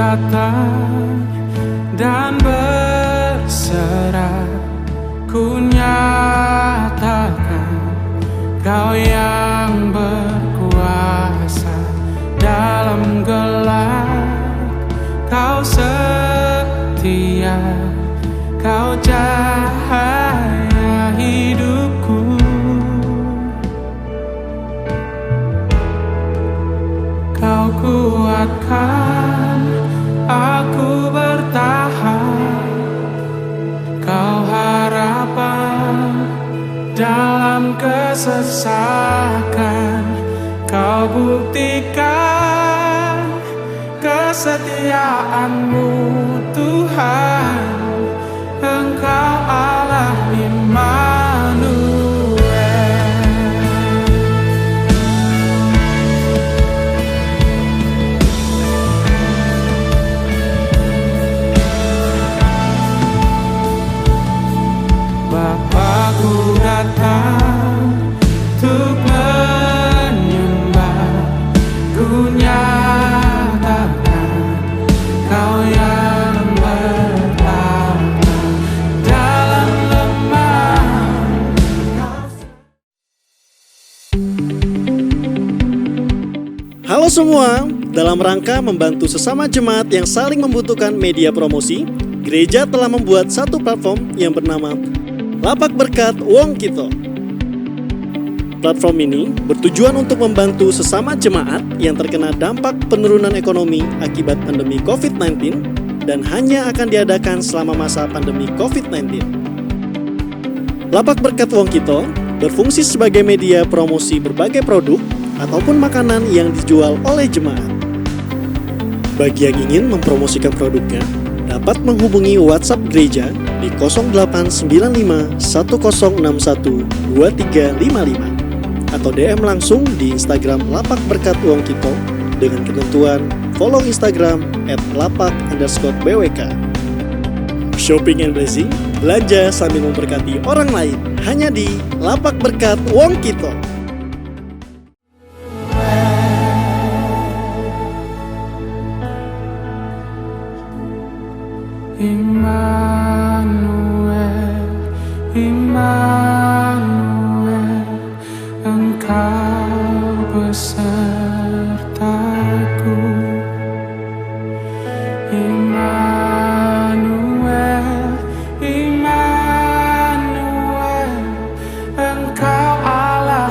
datang dan berserah, ku nyatakan Kau yang berkuasa dalam gelap. Kau setia, Kau cahaya hidupku. Kau kuatkan aku bertahan, Kau harapan dalam kesesakan. Kau buktikan kesetiaan-Mu Tuhan, Engkau Allah Immanuel. Bapa, ku datang untuk menyembah, ku nyatakan Kau yang bertata dalam lemah. Halo semua, dalam rangka membantu sesama jemaat yang saling membutuhkan media promosi, gereja telah membuat satu platform yang bernama Lapak Berkat Wong Kito. Platform ini bertujuan untuk membantu sesama jemaat yang terkena dampak penurunan ekonomi akibat pandemi COVID-19 dan hanya akan diadakan selama masa pandemi COVID-19. Lapak Berkat Wong Kito berfungsi sebagai media promosi berbagai produk ataupun makanan yang dijual oleh jemaat. Bagi yang ingin mempromosikan produknya, dapat menghubungi WhatsApp gereja di 0895 1061 2355 atau DM langsung di Instagram Lapak Berkat Wong Kito dengan ketentuan follow Instagram @lapak_bwk. Shopping and blessing, belanja sambil memberkati orang lain, hanya di Lapak Berkat Wong Kito. Immanuel, Immanuel, Engkau besertaku. Immanuel, Immanuel, Engkau Allah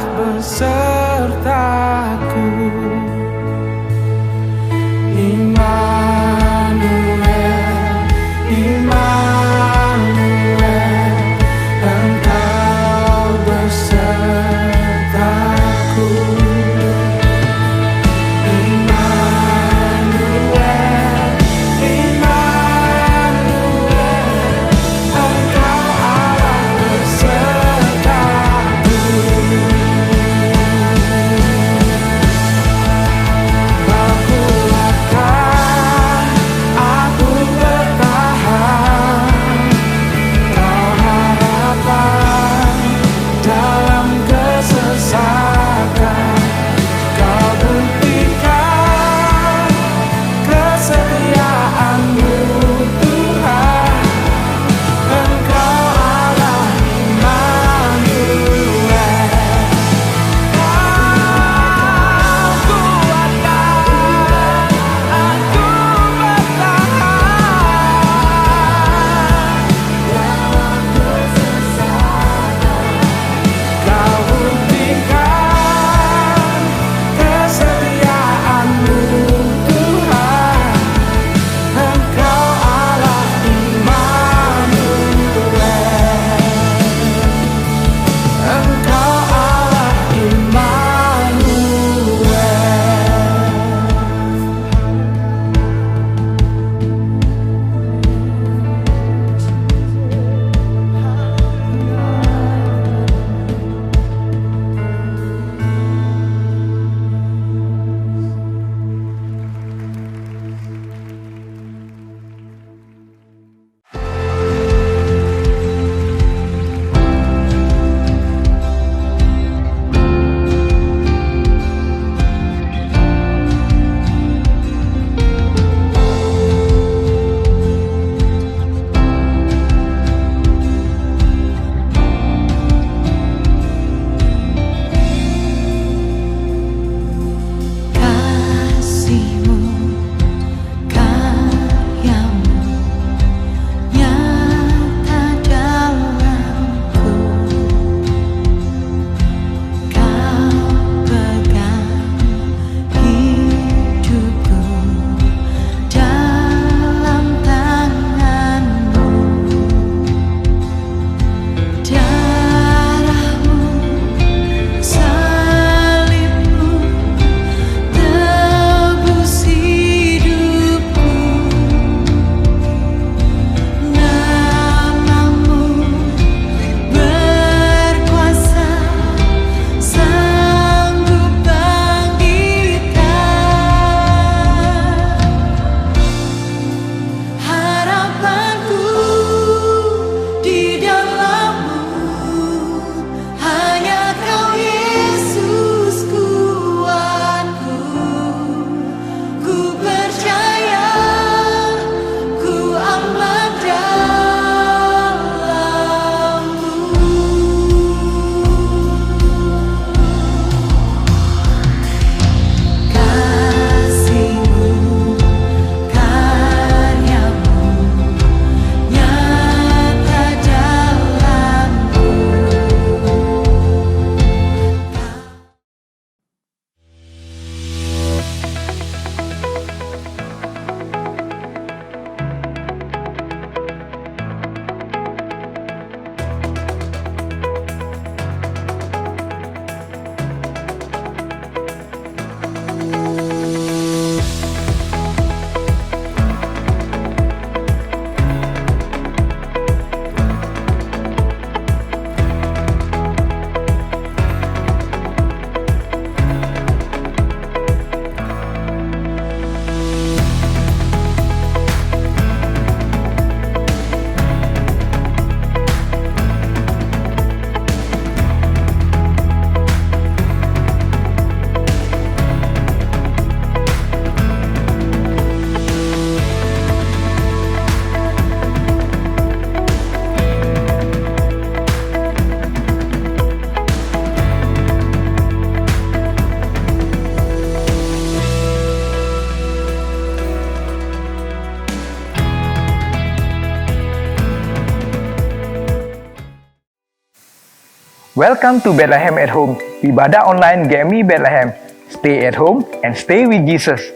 Welcome to Bethlehem at Home, ibadah online GMI Bethlehem. Stay at home and stay with Jesus.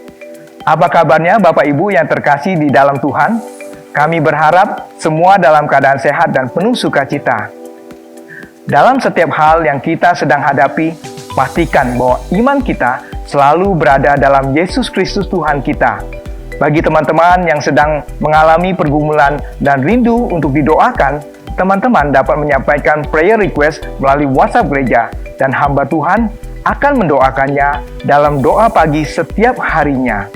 Apa kabarnya Bapak Ibu yang terkasih di dalam Tuhan? Kami berharap semua dalam keadaan sehat dan penuh sukacita. Dalam setiap hal yang kita sedang hadapi, pastikan bahwa iman kita selalu berada dalam Yesus Kristus Tuhan kita. Bagi teman-teman yang sedang mengalami pergumulan dan rindu untuk didoakan, teman-teman dapat menyampaikan prayer request melalui WhatsApp gereja dan hamba Tuhan akan mendoakannya dalam doa pagi setiap harinya.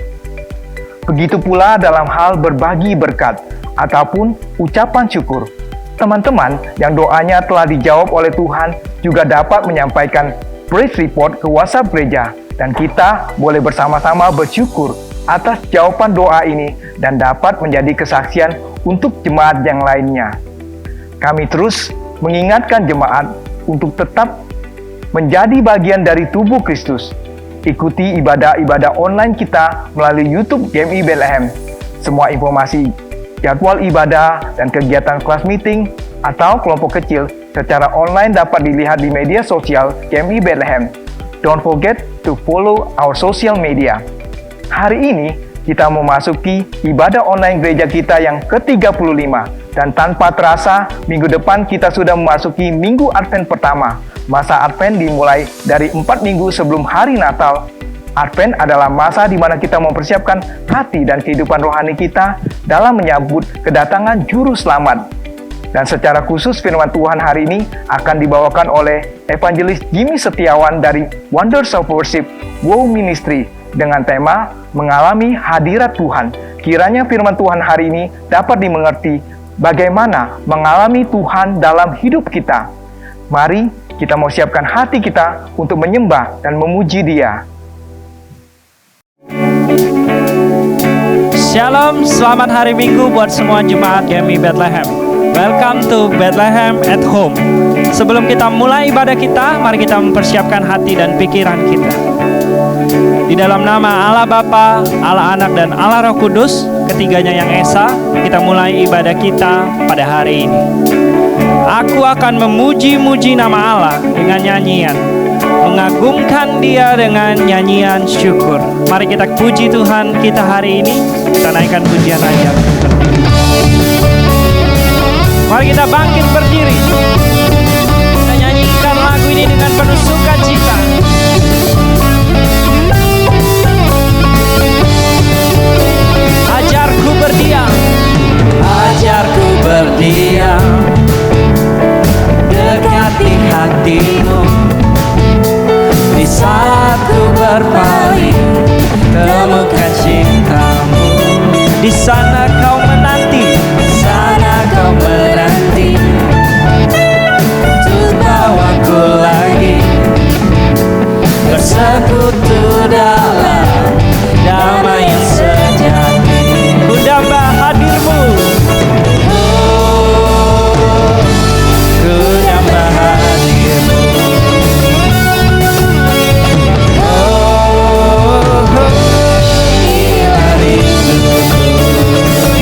Begitu pula dalam hal berbagi berkat ataupun ucapan syukur. Teman-teman yang doanya telah dijawab oleh Tuhan juga dapat menyampaikan praise report ke WhatsApp gereja dan kita boleh bersama-sama bersyukur atas jawaban doa ini dan dapat menjadi kesaksian untuk jemaat yang lainnya. Kami terus mengingatkan jemaat untuk tetap menjadi bagian dari tubuh Kristus. Ikuti ibadah-ibadah online kita melalui YouTube GMI Bethlehem. Semua informasi jadwal ibadah dan kegiatan kelas meeting atau kelompok kecil secara online dapat dilihat di media sosial GMI Bethlehem. Don't forget to follow our social media. Hari ini kita memasuki ibadah online gereja kita yang ke-35 dan tanpa terasa minggu depan kita sudah memasuki minggu Advent pertama. Masa Advent dimulai dari 4 minggu sebelum hari Natal. Advent adalah masa di mana kita mempersiapkan hati dan kehidupan rohani kita dalam menyambut kedatangan Juru Selamat. Dan secara khusus firman Tuhan hari ini akan dibawakan oleh Evangelis Jimmy Setiawan dari Wonders of Worship Wow Ministry dengan tema mengalami hadirat Tuhan. Kiranya firman Tuhan hari ini dapat dimengerti bagaimana mengalami Tuhan dalam hidup kita. Mari kita mau siapkan hati kita untuk menyembah dan memuji Dia. Shalom, selamat hari Minggu buat semua jemaat GMI Bethlehem. Welcome to Bethlehem at Home. Sebelum kita mulai ibadah kita, mari kita mempersiapkan hati dan pikiran kita. Di dalam nama Allah Bapa, Allah Anak, dan Allah Roh Kudus, ketiganya yang esa, kita mulai ibadah kita pada hari ini. Aku akan memuji-muji nama Allah dengan nyanyian, mengagungkan Dia dengan nyanyian syukur. Mari kita puji Tuhan kita hari ini, kita naikkan pujian aja. Mari kita bangkit berdiri, kita nyanyikan lagu ini dengan penuh sukacita. Ajarku berdiam, ajarku berdiam, dekati hatimu. Di saat ku berpaling, temukan cintamu. Di sana kau menanti, di sana kau menanti, untuk bawaku lagi bersekutu dalam damai yang sejati. Ku damba hadirmu, ku damba hadirmu. Inilah rinduku.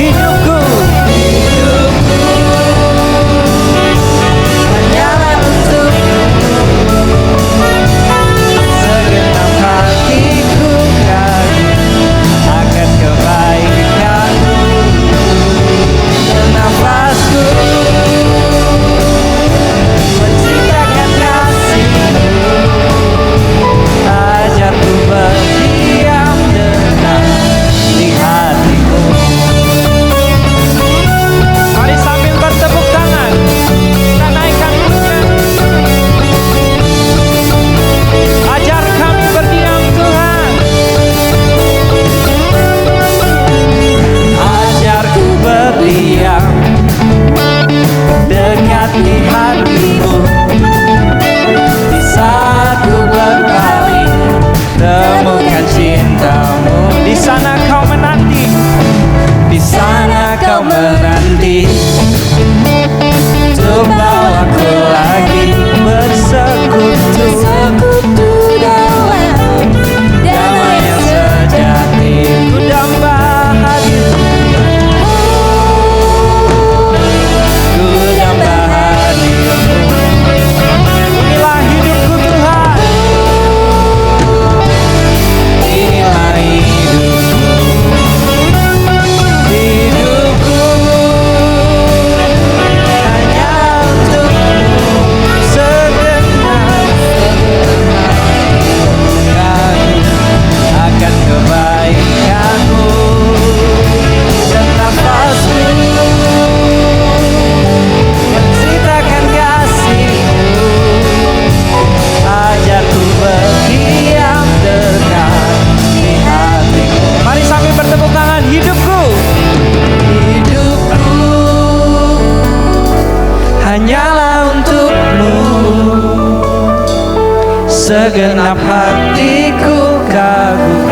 segenap hatiku kagum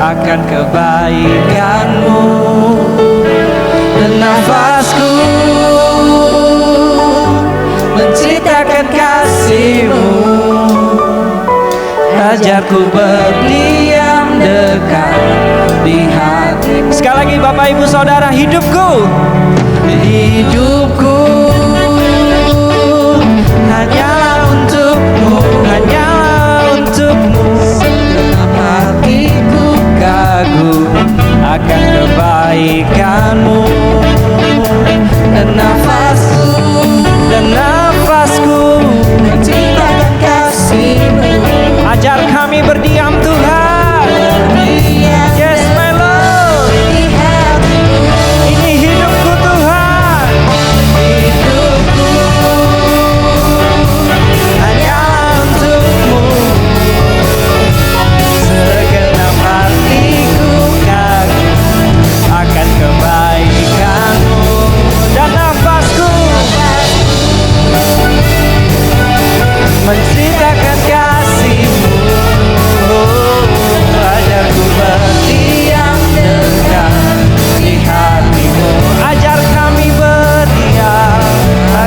akan kebaikan-Mu, dan nafasku menceritakan kasih-Mu. Ajarku berdiam dekat di hati. Sekali lagi Bapak Ibu Saudara, hidupku hanyalah untukmu, hanyalah untukmu. Segenap hatiku kagum akan kebaikan-Mu, dan nafasku menceritakan kasih-Mu. Ajar kami berdiam Tuhan. Yes my Lord. Ini hidupku Tuhan. Hidupku hanyalah untuk-Mu. Segenap hatiku kagum akan kebaikan-Mu, dan nafasku menceritakan kasih-Mu. Ajarku berdiam dekat di hati-Mu. Ajar kami berdiam,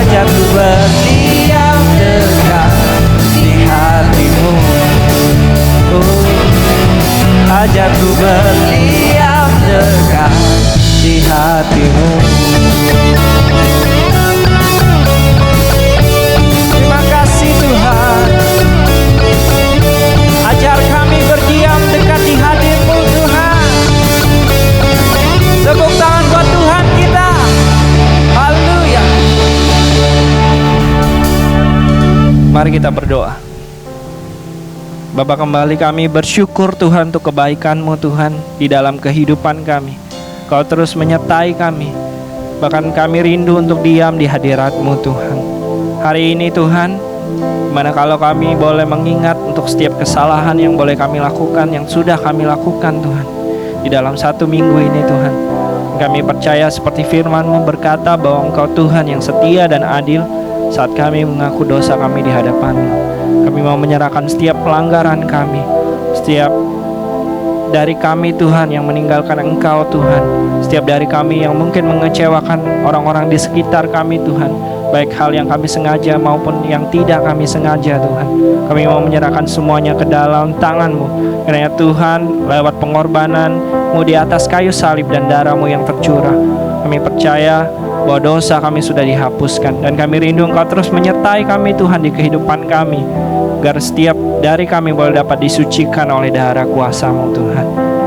ajarku berdiam dekat di hati-Mu. Ajarku berdiam dekat di hati-Mu. Terima kasih Tuhan. Ajar kami berdiam dekat di hadir-Mu Tuhan. Tepuk tangan buat Tuhan kita. Haleluya. Mari kita berdoa. Bapa, kembali kami bersyukur Tuhan untuk kebaikan-Mu Tuhan di dalam kehidupan kami. Kau terus menyertai kami. Bahkan kami rindu untuk diam di hadirat-Mu Tuhan. Hari ini Tuhan, mana kalau kami boleh mengingat untuk setiap kesalahan yang boleh kami lakukan, yang sudah kami lakukan Tuhan di dalam 1 minggu ini Tuhan. Kami percaya seperti firman-Mu berkata bahwa Engkau Tuhan yang setia dan adil saat kami mengaku dosa kami di hadapan-Mu. Kami mau menyerahkan setiap pelanggaran kami, setiap dari kami Tuhan yang meninggalkan Engkau Tuhan, setiap dari kami yang mungkin mengecewakan orang-orang di sekitar kami Tuhan, baik hal yang kami sengaja maupun yang tidak kami sengaja Tuhan. Kami mau menyerahkan semuanya ke dalam tangan-Mu. Kiranya Tuhan lewat pengorbanan-Mu di atas kayu salib dan darah-Mu yang tercurah, kami percaya bahwa dosa kami sudah dihapuskan, dan kami rindu Engkau terus menyertai kami Tuhan di kehidupan kami, agar setiap dari kami boleh dapat disucikan oleh darah kuasa-Mu Tuhan.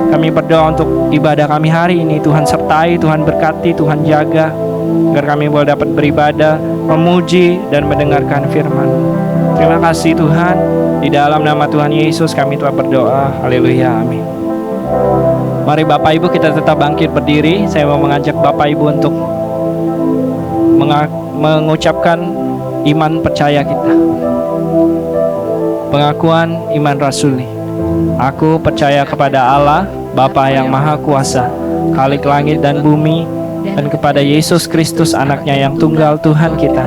Kami berdoa untuk ibadah kami hari ini Tuhan, sertai, Tuhan berkati, Tuhan jaga, agar kami boleh dapat beribadah, memuji dan mendengarkan firman-Mu. Terima kasih Tuhan, di dalam nama Tuhan Yesus kami telah berdoa. Haleluya, amin. Mari Bapak Ibu kita tetap bangkit berdiri. Saya mau mengajak Bapak Ibu untuk mengucapkan iman percaya kita. Pengakuan iman rasuli. Aku percaya kepada Allah, Bapa yang Maha Kuasa, Khalik langit dan bumi, dan kepada Yesus Kristus anaknya yang tunggal Tuhan kita,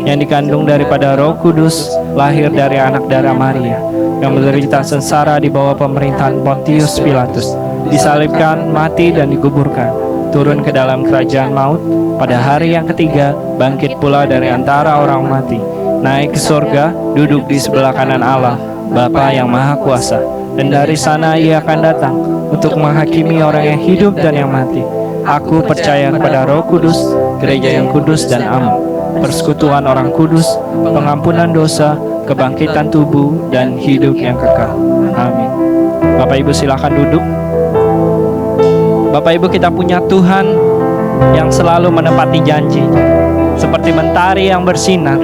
yang dikandung daripada Roh Kudus, lahir dari anak darah Maria, yang menderita sengsara di bawah pemerintahan Pontius Pilatus, disalibkan, mati dan dikuburkan, turun ke dalam kerajaan maut, pada hari yang ketiga bangkit pula dari antara orang mati, naik ke surga, duduk di sebelah kanan Allah, Bapa yang Maha Kuasa, dan dari sana Ia akan datang untuk menghakimi orang yang hidup dan yang mati. Aku percaya kepada Roh Kudus, gereja yang kudus dan aman, persekutuan orang kudus, pengampunan dosa, kebangkitan tubuh, dan hidup yang kekal. Amin. Bapak Ibu silakan duduk. Bapak Ibu, kita punya Tuhan yang selalu menepati janji, seperti mentari yang bersinar.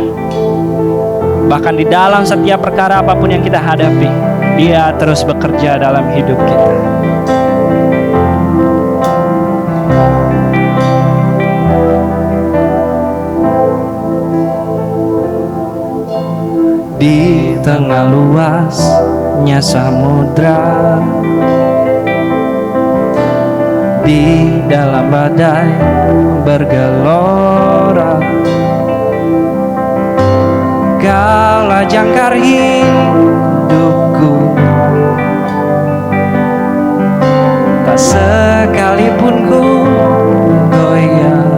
Bahkan di dalam setiap perkara apapun yang kita hadapi, Dia terus bekerja dalam hidup kita. Di tengah luasnya samudra, di dalam badai bergelora, Kaulah jangkar hidup sekalipun ku goyah,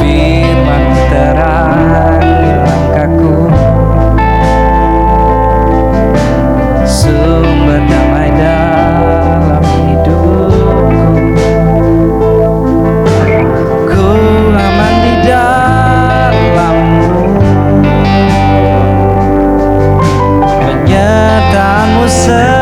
firman terang di langkahku, sumber damai dalam hidupku. Ku aman di dalam-Mu, penyertaan-Mu sempurna.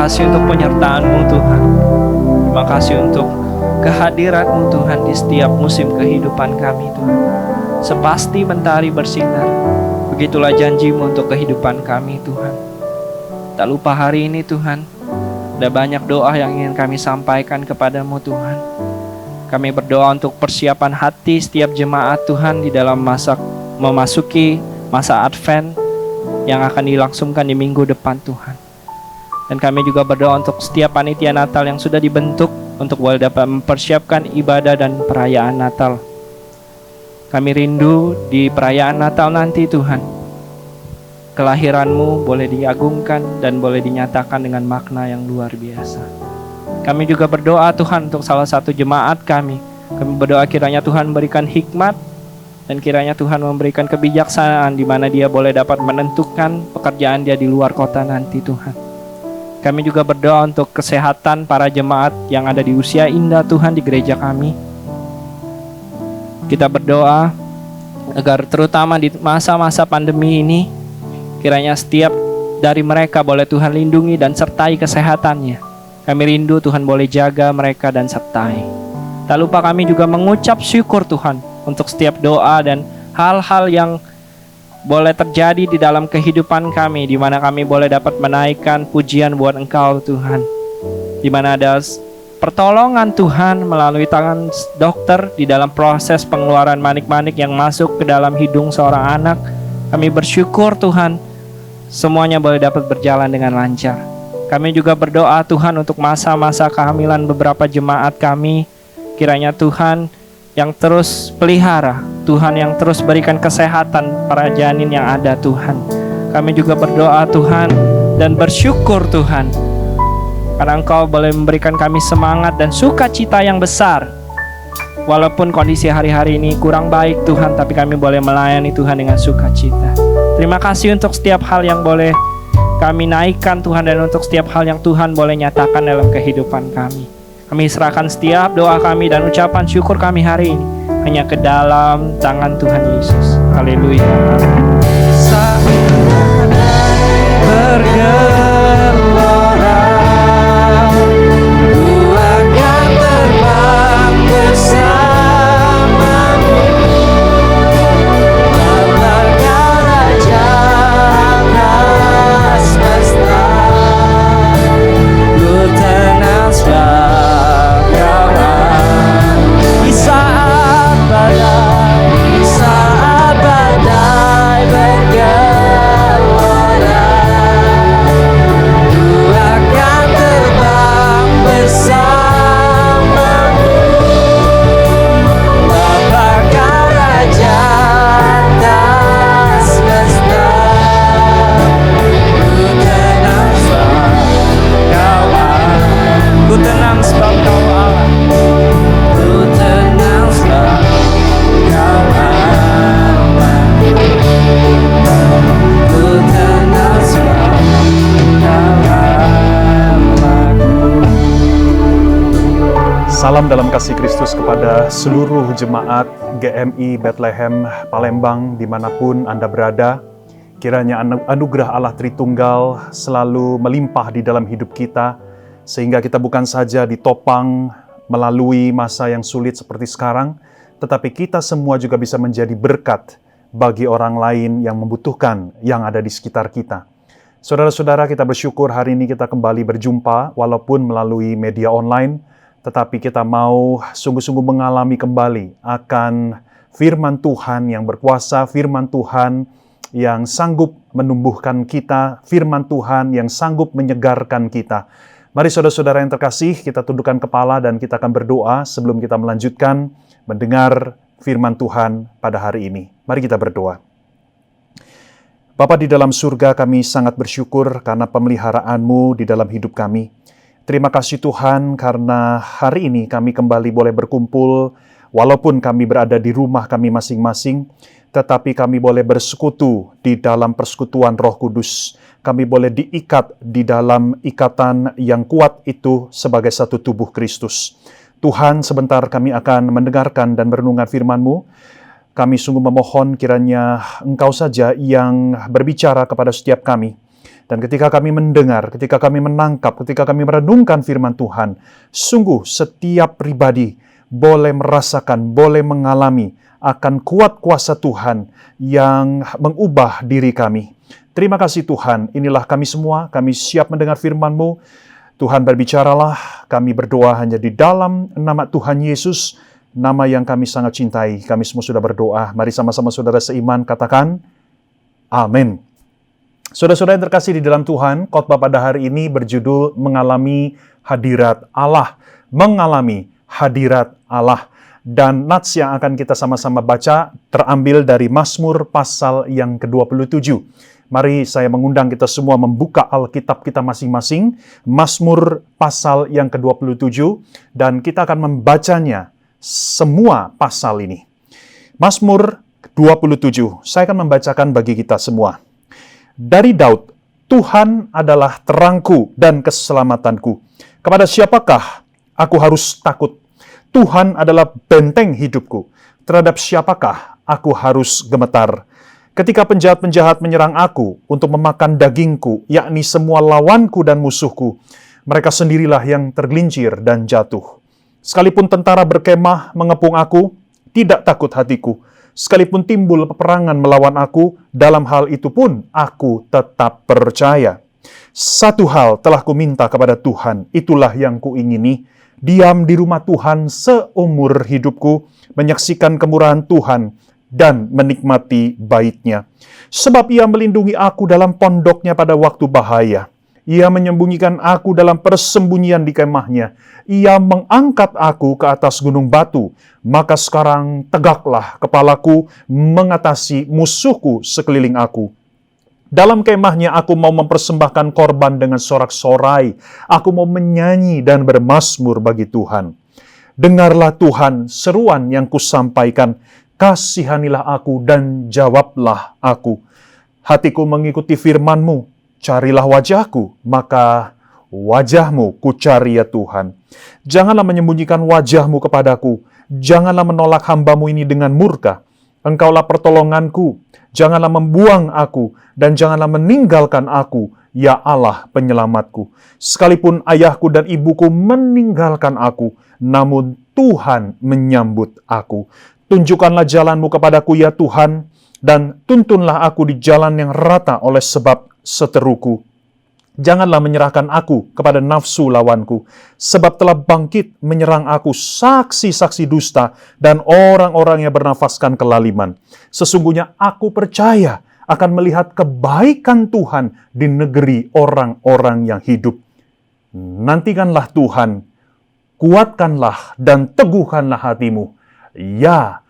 kasih untuk penyertaan-Mu Tuhan. Terima kasih untuk kehadiran-Mu Tuhan di setiap musim kehidupan kami Tuhan. Sepasti mentari bersinar, begitulah janji-Mu untuk kehidupan kami Tuhan. Tak lupa hari ini Tuhan, ada banyak doa yang ingin kami sampaikan kepada-Mu Tuhan. Kami berdoa untuk persiapan hati setiap jemaat Tuhan di dalam memasuki masa Advent yang akan dilangsungkan di minggu depan Tuhan. Dan kami juga berdoa untuk setiap panitia Natal yang sudah dibentuk untuk boleh dapat mempersiapkan ibadah dan perayaan Natal. Kami rindu di perayaan Natal nanti Tuhan, kelahiran-Mu boleh diagungkan dan boleh dinyatakan dengan makna yang luar biasa. Kami juga berdoa Tuhan untuk salah satu jemaat kami. Kami berdoa kiranya Tuhan memberikan hikmat dan kiranya Tuhan memberikan kebijaksanaan di mana dia boleh dapat menentukan pekerjaan dia di luar kota nanti Tuhan. Kami juga berdoa untuk kesehatan para jemaat yang ada di usia indah Tuhan di gereja kami. Kita berdoa agar terutama di masa-masa pandemi ini, kiranya setiap dari mereka boleh Tuhan lindungi dan sertai kesehatannya. Kami rindu Tuhan boleh jaga mereka dan sertai. Tak lupa kami juga mengucap syukur Tuhan untuk setiap doa dan hal-hal yang boleh terjadi di dalam kehidupan kami, di mana kami boleh dapat menaikkan pujian buat Engkau Tuhan, di mana ada pertolongan Tuhan melalui tangan dokter di dalam proses pengeluaran manik-manik yang masuk ke dalam hidung seorang anak. Kami bersyukur Tuhan, semuanya boleh dapat berjalan dengan lancar. Kami juga berdoa Tuhan untuk masa-masa kehamilan beberapa jemaat kami. Kiranya Tuhan yang terus pelihara, Tuhan yang terus berikan kesehatan para janin yang ada Tuhan. Kami juga berdoa Tuhan dan bersyukur Tuhan, karena Engkau boleh memberikan kami semangat dan sukacita yang besar. Walaupun kondisi hari-hari ini kurang baik Tuhan, tapi kami boleh melayani Tuhan dengan sukacita. Terima kasih untuk setiap hal yang boleh kami naikkan Tuhan, dan untuk setiap hal yang Tuhan boleh nyatakan dalam kehidupan kami. Kami serahkan setiap doa kami dan ucapan syukur kami hari ini hanya ke dalam tangan Tuhan Yesus. Haleluya. Bergelora, ku akan terbang bersamamu, melanggar ajaran semesta. Ku tenang sebab Kau di saat badai bergelora. Ku akan terbang bersamamu, melanggar ajaran semesta. Ku tenang sebab Kau Allah. Ku tenang sebab Kau Allah. Ku tenang sebab Kau Allahku. Salam dalam kasih Kristus kepada seluruh jemaat GMI Bethlehem Palembang dimanapun Anda berada. Kiranya anugerah Allah Tritunggal selalu melimpah di dalam hidup kita, sehingga kita bukan saja ditopang melalui masa yang sulit seperti sekarang, tetapi kita semua juga bisa menjadi berkat bagi orang lain yang membutuhkan yang ada di sekitar kita. Saudara-saudara, kita bersyukur hari ini kita kembali berjumpa walaupun melalui media online, tetapi kita mau sungguh-sungguh mengalami kembali akan firman Tuhan yang berkuasa, firman Tuhan yang sanggup menumbuhkan kita, firman Tuhan yang sanggup menyegarkan kita. Mari saudara-saudara yang terkasih, kita tundukkan kepala dan kita akan berdoa sebelum kita melanjutkan mendengar firman Tuhan pada hari ini. Mari kita berdoa. Bapa di dalam surga, kami sangat bersyukur karena pemeliharaan-Mu di dalam hidup kami. Terima kasih Tuhan karena hari ini kami kembali boleh berkumpul, walaupun kami berada di rumah kami masing-masing, tetapi kami boleh bersekutu di dalam persekutuan Roh Kudus. Kami boleh diikat di dalam ikatan yang kuat itu sebagai satu tubuh Kristus. Tuhan, sebentar kami akan mendengarkan dan merenungkan firman-Mu. Kami sungguh memohon kiranya Engkau saja yang berbicara kepada setiap kami. Dan ketika kami mendengar, ketika kami menangkap, ketika kami merenungkan firman Tuhan, sungguh setiap pribadi boleh merasakan, boleh mengalami akan kuat kuasa Tuhan yang mengubah diri kami. Terima kasih Tuhan, inilah kami semua, kami siap mendengar firman-Mu. Tuhan berbicaralah, kami berdoa hanya di dalam nama Tuhan Yesus, nama yang kami sangat cintai. Kami semua sudah berdoa, mari sama-sama saudara seiman katakan, amin. Saudara-saudara yang terkasih di dalam Tuhan, khotbah pada hari ini berjudul Mengalami Hadirat Allah. Mengalami Hadirat Allah. Dan nats yang akan kita sama-sama baca terambil dari Mazmur pasal yang ke-27. Mari saya mengundang kita semua membuka Alkitab kita masing-masing. Mazmur pasal yang ke-27. Dan kita akan membacanya semua pasal ini. Mazmur 27. Saya akan membacakan bagi kita semua. Dari Daud, Tuhan adalah terangku dan keselamatanku. Kepada siapakah aku harus takut? Tuhan adalah benteng hidupku. Terhadap siapakah aku harus gemetar? Ketika penjahat-penjahat menyerang aku untuk memakan dagingku, yakni semua lawanku dan musuhku, mereka sendirilah yang tergelincir dan jatuh. Sekalipun tentara berkemah mengepung aku, tidak takut hatiku. Sekalipun timbul peperangan melawan aku, dalam hal itu pun aku tetap percaya. Satu hal telah kuminta kepada Tuhan, itulah yang kuingini, diam di rumah Tuhan seumur hidupku, menyaksikan kemurahan Tuhan, dan menikmati bait-Nya. Sebab Ia melindungi aku dalam pondoknya pada waktu bahaya. Ia menyembunyikan aku dalam persembunyian di kemahnya. Ia mengangkat aku ke atas gunung batu. Maka sekarang tegaklah kepalaku mengatasi musuhku sekeliling aku. Dalam kemahnya aku mau mempersembahkan korban dengan sorak-sorai. Aku mau menyanyi dan bermazmur bagi Tuhan. Dengarlah Tuhan seruan yang kusampaikan. Kasihanilah aku dan jawablah aku. Hatiku mengikuti firman-Mu. Carilah wajahku, maka wajah-Mu kucari ya Tuhan. Janganlah menyembunyikan wajah-Mu kepadaku. Janganlah menolak hamba-Mu ini dengan murka. Engkaulah pertolonganku. Janganlah membuang aku, dan janganlah meninggalkan aku, ya Allah penyelamatku. Sekalipun ayahku dan ibuku meninggalkan aku, namun Tuhan menyambut aku. Tunjukkanlah jalan-Mu kepadaku ya Tuhan, dan tuntunlah aku di jalan yang rata oleh sebab seteruku. Janganlah menyerahkan aku kepada nafsu lawanku, sebab telah bangkit menyerang aku saksi-saksi dusta dan orang-orang yang bernafaskan kelaliman. Sesungguhnya aku percaya akan melihat kebaikan Tuhan di negeri orang-orang yang hidup. Nantikanlah Tuhan, kuatkanlah dan teguhkanlah hatimu. Ya,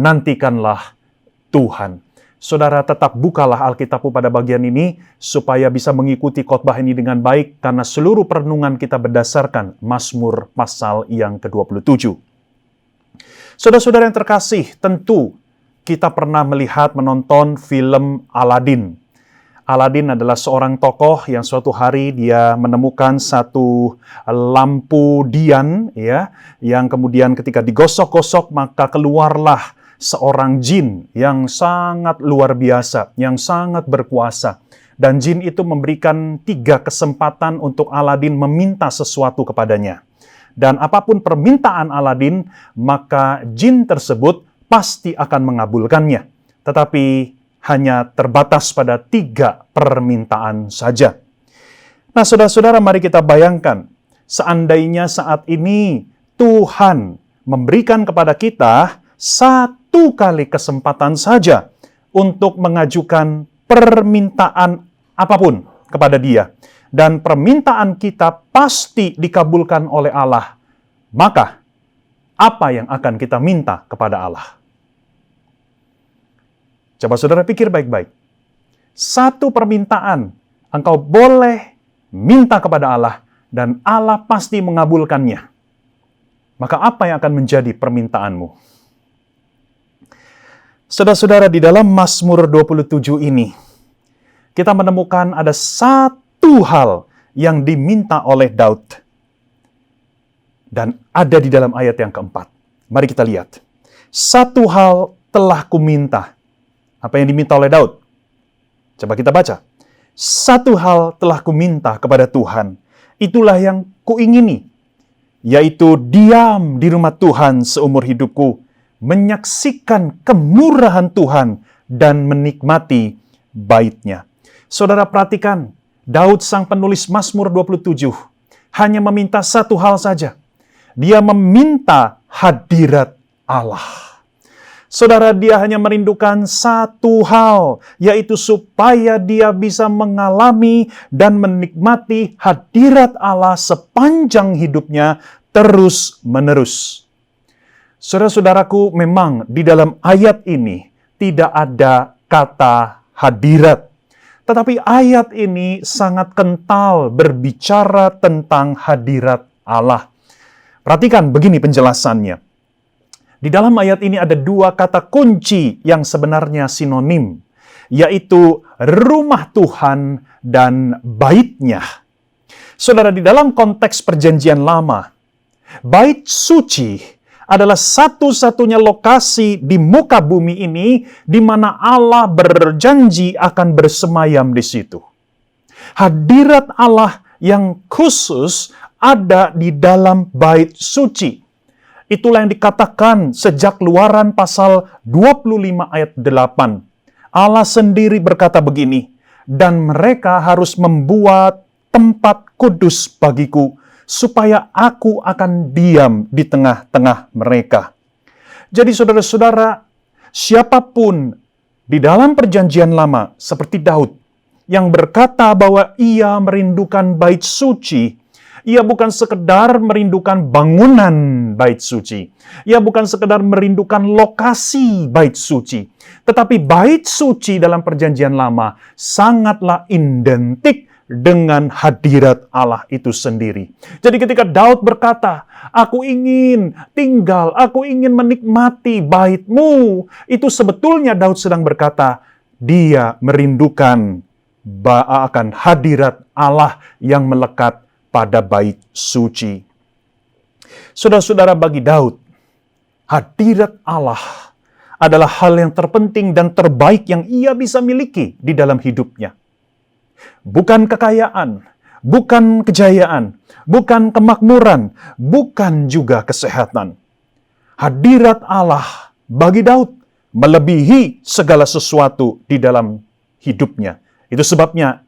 nantikanlah Tuhan. Saudara tetap bukalah Alkitabmu pada bagian ini supaya bisa mengikuti khotbah ini dengan baik karena seluruh perenungan kita berdasarkan Mazmur pasal yang ke-27. Saudara-saudara yang terkasih, tentu kita pernah menonton film Aladin. Aladin adalah seorang tokoh yang suatu hari dia menemukan satu lampu dian ya, yang kemudian ketika digosok-gosok maka keluarlah seorang jin yang sangat luar biasa, yang sangat berkuasa. Dan jin itu memberikan 3 kesempatan untuk Aladin meminta sesuatu kepadanya. Dan apapun permintaan Aladin, maka jin tersebut pasti akan mengabulkannya. Tetapi hanya terbatas pada 3 permintaan saja. Nah, saudara-saudara, mari kita bayangkan, seandainya saat ini Tuhan memberikan kepada kita 1 kali kesempatan saja untuk mengajukan permintaan apapun kepada Dia. Dan permintaan kita pasti dikabulkan oleh Allah. Maka, apa yang akan kita minta kepada Allah? Coba saudara pikir baik-baik. 1 permintaan engkau boleh minta kepada Allah dan Allah pasti mengabulkannya. Maka apa yang akan menjadi permintaanmu? Saudara-saudara, di dalam Mazmur 27 ini, kita menemukan ada 1 hal yang diminta oleh Daud. Dan ada di dalam ayat yang keempat. Mari kita lihat. 1 hal telah kuminta. Apa yang diminta oleh Daud? Coba kita baca. Satu hal telah kuminta kepada Tuhan, itulah yang kuingini, yaitu diam di rumah Tuhan seumur hidupku, menyaksikan kemurahan Tuhan dan menikmati bait-Nya. Saudara perhatikan, Daud sang penulis Mazmur 27 hanya meminta satu hal saja. Dia meminta hadirat Allah. Saudara, dia hanya merindukan satu hal, yaitu supaya dia bisa mengalami dan menikmati hadirat Allah sepanjang hidupnya terus-menerus. Saudara-saudaraku, memang di dalam ayat ini tidak ada kata hadirat. Tetapi ayat ini sangat kental berbicara tentang hadirat Allah. Perhatikan begini penjelasannya. Di dalam ayat ini ada dua kata kunci yang sebenarnya sinonim, yaitu rumah Tuhan dan bait-Nya. Saudara, di dalam konteks perjanjian lama, bait suci adalah satu-satunya lokasi di muka bumi ini di mana Allah berjanji akan bersemayam di situ. Hadirat Allah yang khusus ada di dalam bait suci. Itulah yang dikatakan sejak Luaran pasal 25 ayat 8. Allah sendiri berkata begini, "Dan mereka harus membuat tempat kudus bagiku, supaya aku akan diam di tengah-tengah mereka." Jadi saudara-saudara, siapapun di dalam perjanjian lama seperti Daud yang berkata bahwa ia merindukan bait suci, ia bukan sekedar merindukan bangunan bait suci. Ia bukan sekedar merindukan lokasi bait suci. Tetapi bait suci dalam perjanjian lama sangatlah identik dengan hadirat Allah itu sendiri. Jadi ketika Daud berkata, "Aku ingin tinggal, aku ingin menikmati bait-Mu," itu sebetulnya Daud sedang berkata, dia merindukan akan hadirat Allah yang melekat pada bait suci. Saudara-saudara, bagi Daud, hadirat Allah adalah hal yang terpenting dan terbaik yang ia bisa miliki di dalam hidupnya. Bukan kekayaan, bukan kejayaan, bukan kemakmuran, bukan juga kesehatan. Hadirat Allah bagi Daud melebihi segala sesuatu di dalam hidupnya. Itu sebabnya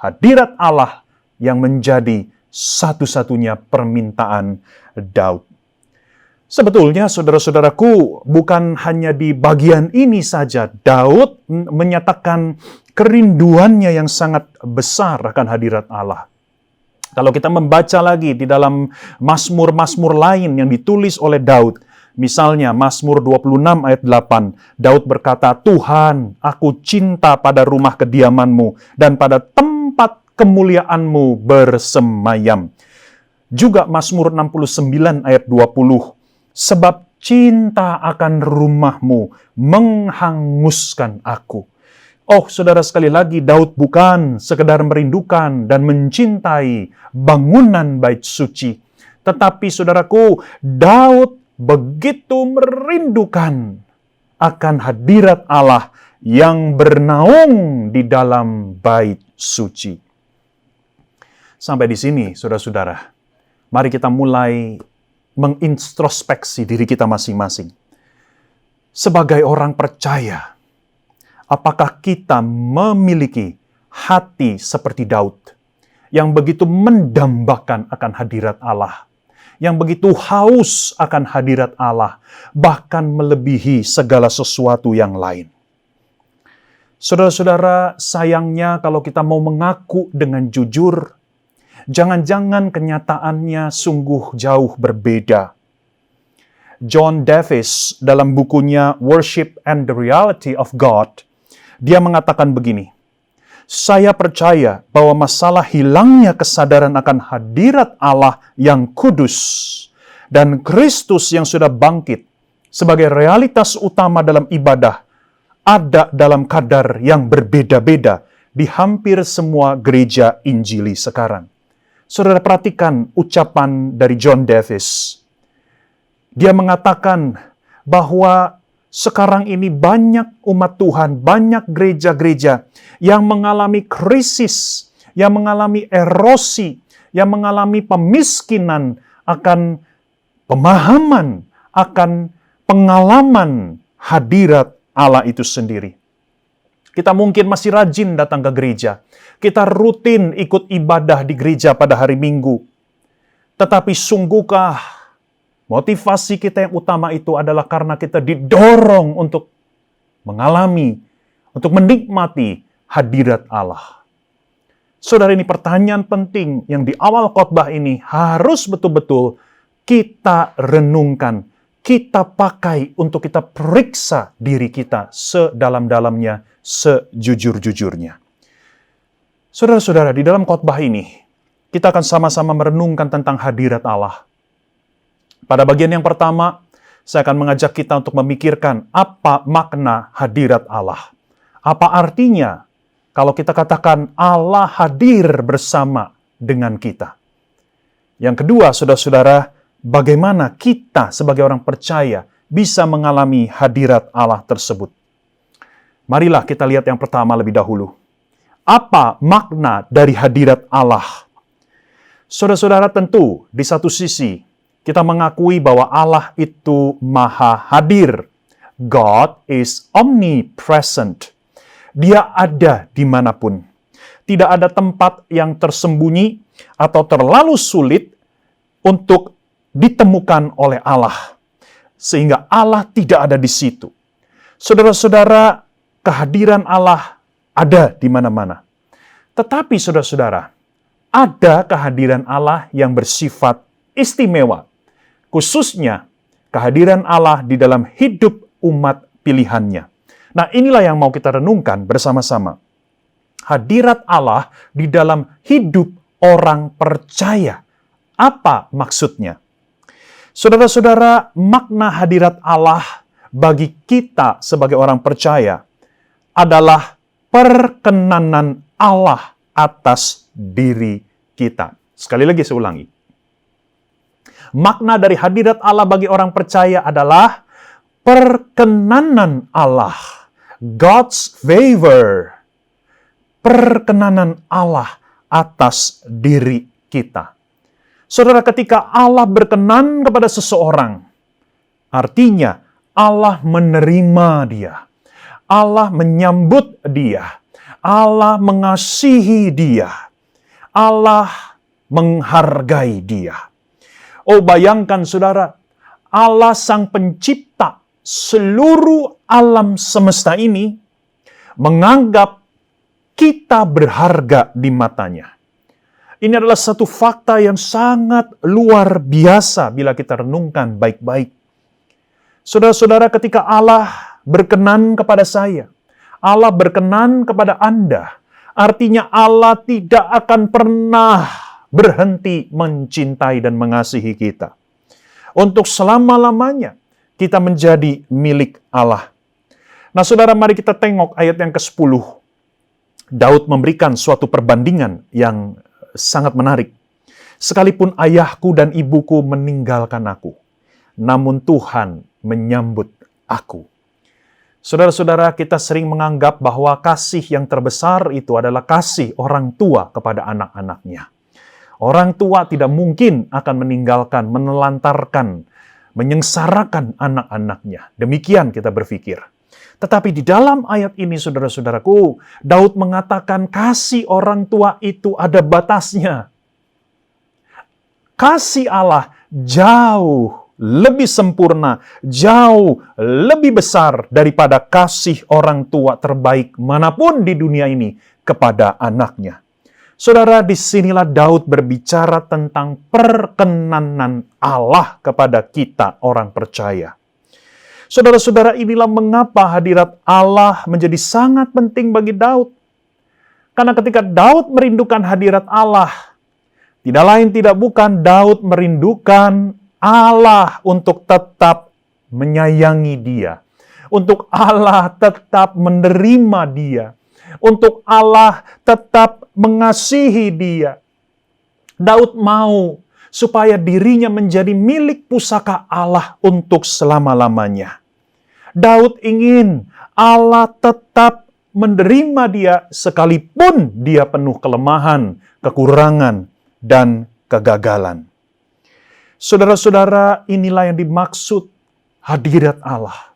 hadirat Allah yang menjadi satu-satunya permintaan Daud. Sebetulnya, saudara-saudaraku, bukan hanya di bagian ini saja Daud menyatakan kerinduannya yang sangat besar akan hadirat Allah. Kalau kita membaca lagi di dalam Mazmur-Mazmur lain yang ditulis oleh Daud, misalnya Mazmur 26 ayat 8, Daud berkata, "Tuhan, aku cinta pada rumah kediaman-Mu dan pada tempat kemuliaan-Mu bersemayam." Juga Mazmur 69 ayat 20, "Sebab cinta akan rumah-Mu menghanguskan aku." Oh, saudara, sekali lagi, Daud bukan sekedar merindukan dan mencintai bangunan bait suci. Tetapi, saudaraku, Daud begitu merindukan akan hadirat Allah yang bernaung di dalam bait suci. Sampai di sini, saudara-saudara, mari kita mulai mengintrospeksi diri kita masing-masing. Sebagai orang percaya, apakah kita memiliki hati seperti Daud yang begitu mendambakan akan hadirat Allah, yang begitu haus akan hadirat Allah, bahkan melebihi segala sesuatu yang lain? Saudara-saudara, sayangnya kalau kita mau mengaku dengan jujur, jangan-jangan kenyataannya sungguh jauh berbeda. John Davis dalam bukunya Worship and the Reality of God, dia mengatakan begini, "Saya percaya bahwa masalah hilangnya kesadaran akan hadirat Allah yang kudus dan Kristus yang sudah bangkit sebagai realitas utama dalam ibadah ada dalam kadar yang berbeda-beda di hampir semua gereja Injili sekarang." Saudara, perhatikan ucapan dari John Davis. Dia mengatakan bahwa sekarang ini banyak umat Tuhan, banyak gereja-gereja yang mengalami krisis, yang mengalami erosi, yang mengalami pemiskinan akan pemahaman, akan pengalaman hadirat Allah itu sendiri. Kita mungkin masih rajin datang ke gereja. Kita rutin ikut ibadah di gereja pada hari Minggu. Tetapi sungguhkah motivasi kita yang utama itu adalah karena kita didorong untuk mengalami, untuk menikmati hadirat Allah. Saudara, ini pertanyaan penting yang di awal khotbah ini harus betul-betul kita renungkan, kita pakai untuk kita periksa diri kita sedalam-dalamnya, sejujur-jujurnya. Saudara-saudara, di dalam khotbah ini, kita akan sama-sama merenungkan tentang hadirat Allah. Pada bagian yang pertama, saya akan mengajak kita untuk memikirkan apa makna hadirat Allah. Apa artinya kalau kita katakan Allah hadir bersama dengan kita. Yang kedua, saudara-saudara, bagaimana kita sebagai orang percaya bisa mengalami hadirat Allah tersebut. Marilah kita lihat yang pertama lebih dahulu. Apa makna dari hadirat Allah? Saudara-saudara, tentu di satu sisi kita mengakui bahwa Allah itu maha hadir. God is omnipresent. Dia ada dimanapun. Tidak ada tempat yang tersembunyi atau terlalu sulit untuk ditemukan oleh Allah. Sehingga Allah tidak ada di situ. Saudara-saudara, kehadiran Allah ada di mana-mana. Tetapi saudara-saudara, ada kehadiran Allah yang bersifat istimewa. Khususnya kehadiran Allah di dalam hidup umat pilihannya. Nah, inilah yang mau kita renungkan bersama-sama. Hadirat Allah di dalam hidup orang percaya. Apa maksudnya? Saudara-saudara, makna hadirat Allah bagi kita sebagai orang percaya adalah perkenanan Allah atas diri kita. Sekali lagi saya ulangi. Makna dari hadirat Allah bagi orang percaya adalah perkenanan Allah. God's favor. Perkenanan Allah atas diri kita. Saudara, ketika Allah berkenan kepada seseorang, artinya Allah menerima dia. Allah menyambut dia. Allah mengasihi dia. Allah menghargai dia. Oh, bayangkan saudara, Allah sang pencipta seluruh alam semesta ini menganggap kita berharga di matanya. Ini adalah satu fakta yang sangat luar biasa bila kita renungkan baik-baik. Saudara-saudara, ketika Allah berkenan kepada saya, Allah berkenan kepada Anda, artinya Allah tidak akan pernah berhenti mencintai dan mengasihi kita. Untuk selama-lamanya kita menjadi milik Allah. Nah, saudara, mari kita tengok ayat yang ke-10. Daud memberikan suatu perbandingan yang sangat menarik. Sekalipun ayahku dan ibuku meninggalkan aku, namun Tuhan menyambut aku. Saudara-saudara, kita sering menganggap bahwa kasih yang terbesar itu adalah kasih orang tua kepada anak-anaknya. Orang tua tidak mungkin akan meninggalkan, menelantarkan, menyengsarakan anak-anaknya. Demikian kita berpikir. Tetapi di dalam ayat ini, saudara-saudaraku, Daud mengatakan kasih orang tua itu ada batasnya. Kasih Allah jauh lebih sempurna, jauh lebih besar daripada kasih orang tua terbaik manapun di dunia ini kepada anaknya. Saudara, disinilah Daud berbicara tentang perkenanan Allah kepada kita orang percaya. Saudara-saudara, inilah mengapa hadirat Allah menjadi sangat penting bagi Daud. Karena ketika Daud merindukan hadirat Allah, tidak lain tidak bukan Daud merindukan Allah untuk tetap menyayangi dia. Untuk Allah tetap menerima dia. Untuk Allah tetap mengasihi dia. Daud mau supaya dirinya menjadi milik pusaka Allah untuk selama-lamanya. Daud ingin Allah tetap menerima dia sekalipun dia penuh kelemahan, kekurangan, dan kegagalan. Saudara-saudara, inilah yang dimaksud hadirat Allah.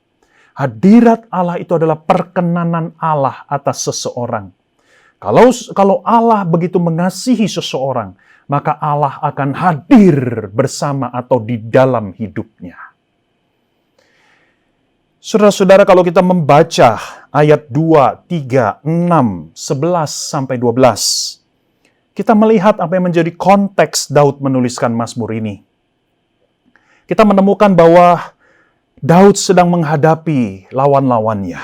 Hadirat Allah itu adalah perkenanan Allah atas seseorang. Kalau Allah begitu mengasihi seseorang, maka Allah akan hadir bersama atau di dalam hidupnya. Saudara-saudara, kalau kita membaca ayat 2, 3, 6, 11, sampai 12, kita melihat apa yang menjadi konteks Daud menuliskan Mazmur ini. Kita menemukan bahwa Daud sedang menghadapi lawan-lawannya.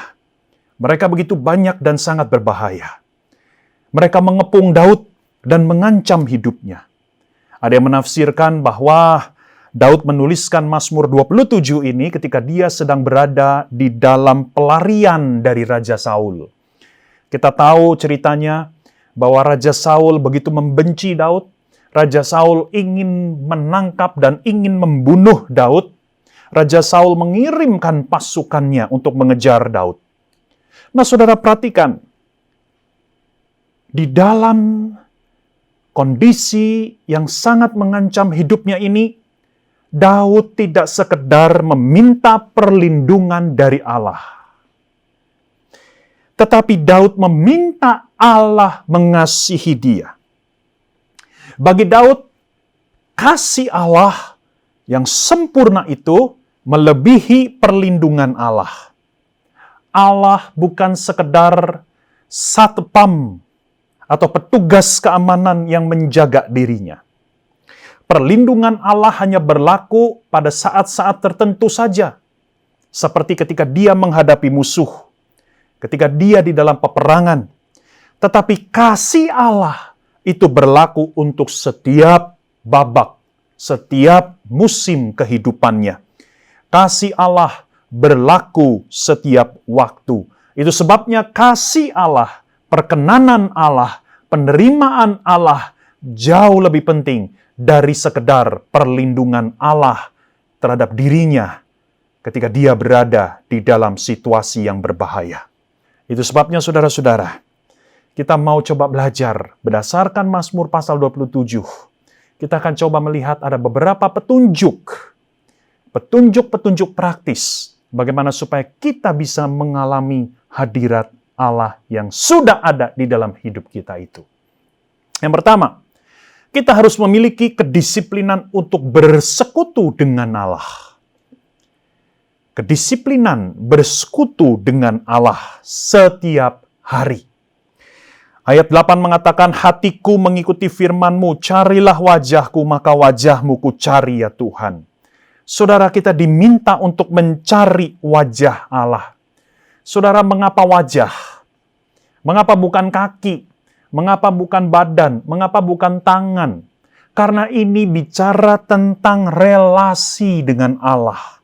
Mereka begitu banyak dan sangat berbahaya. Mereka mengepung Daud dan mengancam hidupnya. Ada yang menafsirkan bahwa Daud menuliskan Mazmur 27 ini ketika dia sedang berada di dalam pelarian dari Raja Saul. Kita tahu ceritanya bahwa Raja Saul begitu membenci Daud. Raja Saul ingin menangkap dan ingin membunuh Daud. Raja Saul mengirimkan pasukannya untuk mengejar Daud. Nah, saudara perhatikan, di dalam kondisi yang sangat mengancam hidupnya ini, Daud tidak sekedar meminta perlindungan dari Allah. Tetapi Daud meminta Allah mengasihi dia. Bagi Daud, kasih Allah yang sempurna itu melebihi perlindungan Allah. Allah bukan sekedar satpam atau petugas keamanan yang menjaga dirinya. Perlindungan Allah hanya berlaku pada saat-saat tertentu saja. Seperti ketika dia menghadapi musuh, ketika dia di dalam peperangan. Tetapi kasih Allah itu berlaku untuk setiap babak, setiap musim kehidupannya. Kasih Allah berlaku setiap waktu. Itu sebabnya kasih Allah, perkenanan Allah, penerimaan Allah jauh lebih penting dari sekedar perlindungan Allah terhadap dirinya ketika dia berada di dalam situasi yang berbahaya. Itu sebabnya saudara-saudara, kita mau coba belajar berdasarkan Mazmur pasal 27. Kita akan coba melihat ada beberapa petunjuk praktis bagaimana supaya kita bisa mengalami hadirat Allah yang sudah ada di dalam hidup kita itu. Yang pertama, kita harus memiliki kedisiplinan untuk bersekutu dengan Allah. Kedisiplinan bersekutu dengan Allah setiap hari. Ayat 8 mengatakan, hatiku mengikuti firman-Mu, carilah wajah-Ku, maka wajah-Mu ku cari ya Tuhan. Saudara, kita diminta untuk mencari wajah Allah. Saudara, mengapa wajah? Mengapa bukan kaki? Mengapa bukan badan? Mengapa bukan tangan? Karena ini bicara tentang relasi dengan Allah.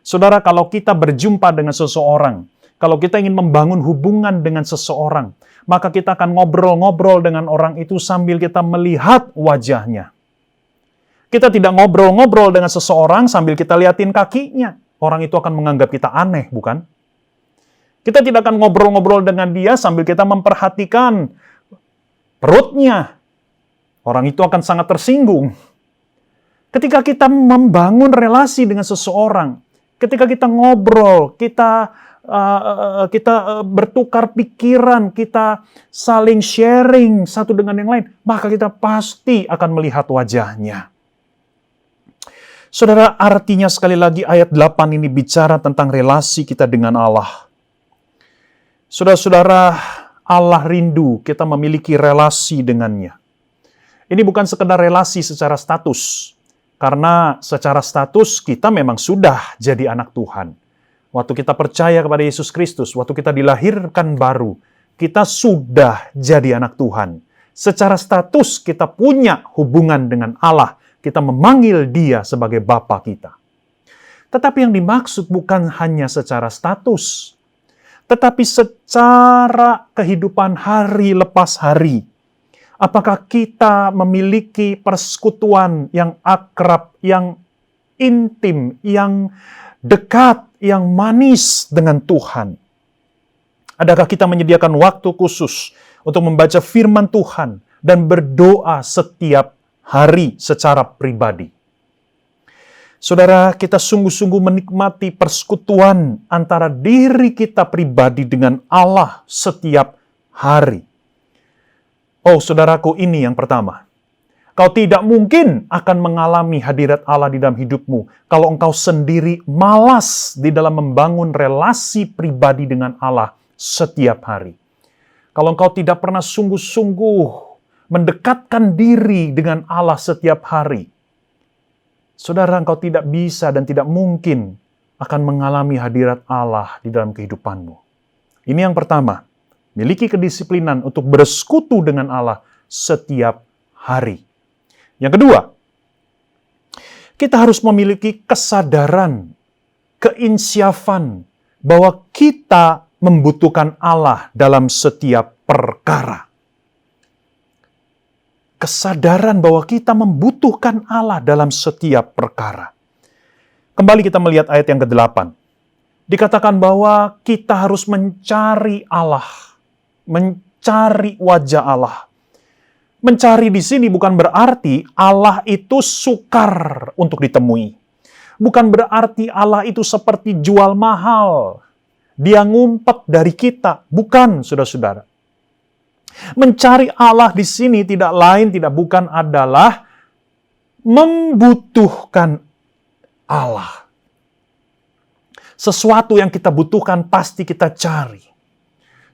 Saudara, kalau kita berjumpa dengan seseorang, kalau kita ingin membangun hubungan dengan seseorang, maka kita akan ngobrol-ngobrol dengan orang itu sambil kita melihat wajahnya. Kita tidak ngobrol-ngobrol dengan seseorang sambil kita liatin kakinya. Orang itu akan menganggap kita aneh, bukan? Kita tidak akan ngobrol-ngobrol dengan dia sambil kita memperhatikan perutnya. Orang itu akan sangat tersinggung. Ketika kita membangun relasi dengan seseorang, ketika kita ngobrol, kita bertukar pikiran, kita saling sharing satu dengan yang lain, maka kita pasti akan melihat wajahnya. Saudara, artinya sekali lagi ayat 8 ini bicara tentang relasi kita dengan Allah. Saudara-saudara, Allah rindu kita memiliki relasi dengannya. Ini bukan sekedar relasi secara status, karena secara status kita memang sudah jadi anak Tuhan. Waktu kita percaya kepada Yesus Kristus, waktu kita dilahirkan baru, kita sudah jadi anak Tuhan. Secara status kita punya hubungan dengan Allah. Kita memanggil Dia sebagai Bapa kita. Tetapi yang dimaksud bukan hanya secara status, tetapi secara kehidupan hari lepas hari. Apakah kita memiliki persekutuan yang akrab, yang intim, yang dekat, yang manis dengan Tuhan? Adakah kita menyediakan waktu khusus untuk membaca firman Tuhan dan berdoa setiap hari secara pribadi? Saudara, kita sungguh-sungguh menikmati persekutuan antara diri kita pribadi dengan Allah setiap hari. Oh, saudaraku, ini yang pertama. Kau tidak mungkin akan mengalami hadirat Allah di dalam hidupmu kalau engkau sendiri malas di dalam membangun relasi pribadi dengan Allah setiap hari. Kalau engkau tidak pernah sungguh-sungguh mendekatkan diri dengan Allah setiap hari, saudara, engkau tidak bisa dan tidak mungkin akan mengalami hadirat Allah di dalam kehidupanmu. Ini yang pertama, miliki kedisiplinan untuk bersekutu dengan Allah setiap hari. Yang kedua, kita harus memiliki kesadaran, keinsyafan bahwa kita membutuhkan Allah dalam setiap perkara. Kesadaran bahwa kita membutuhkan Allah dalam setiap perkara. Kembali kita melihat ayat yang ke-8. Dikatakan bahwa kita harus mencari Allah, mencari wajah Allah. Mencari di sini bukan berarti Allah itu sukar untuk ditemui. Bukan berarti Allah itu seperti jual mahal. Dia ngumpet dari kita. Bukan, saudara-saudara. Mencari Allah di sini tidak lain, tidak bukan adalah membutuhkan Allah. Sesuatu yang kita butuhkan pasti kita cari.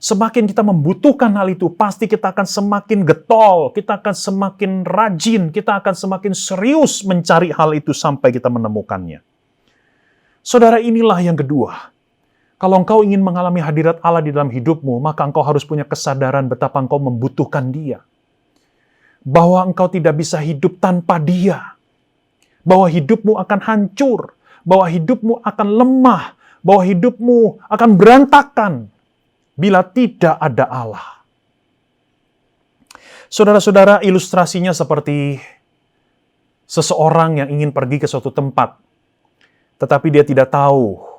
Semakin kita membutuhkan hal itu, pasti kita akan semakin getol, kita akan semakin rajin, kita akan semakin serius mencari hal itu sampai kita menemukannya. Saudara, inilah yang kedua. Kalau engkau ingin mengalami hadirat Allah di dalam hidupmu, maka engkau harus punya kesadaran betapa engkau membutuhkan Dia. Bahwa engkau tidak bisa hidup tanpa Dia. Bahwa hidupmu akan hancur, bahwa hidupmu akan lemah, bahwa hidupmu akan berantakan bila tidak ada Allah. Saudara-saudara, ilustrasinya seperti seseorang yang ingin pergi ke suatu tempat, tetapi dia tidak tahu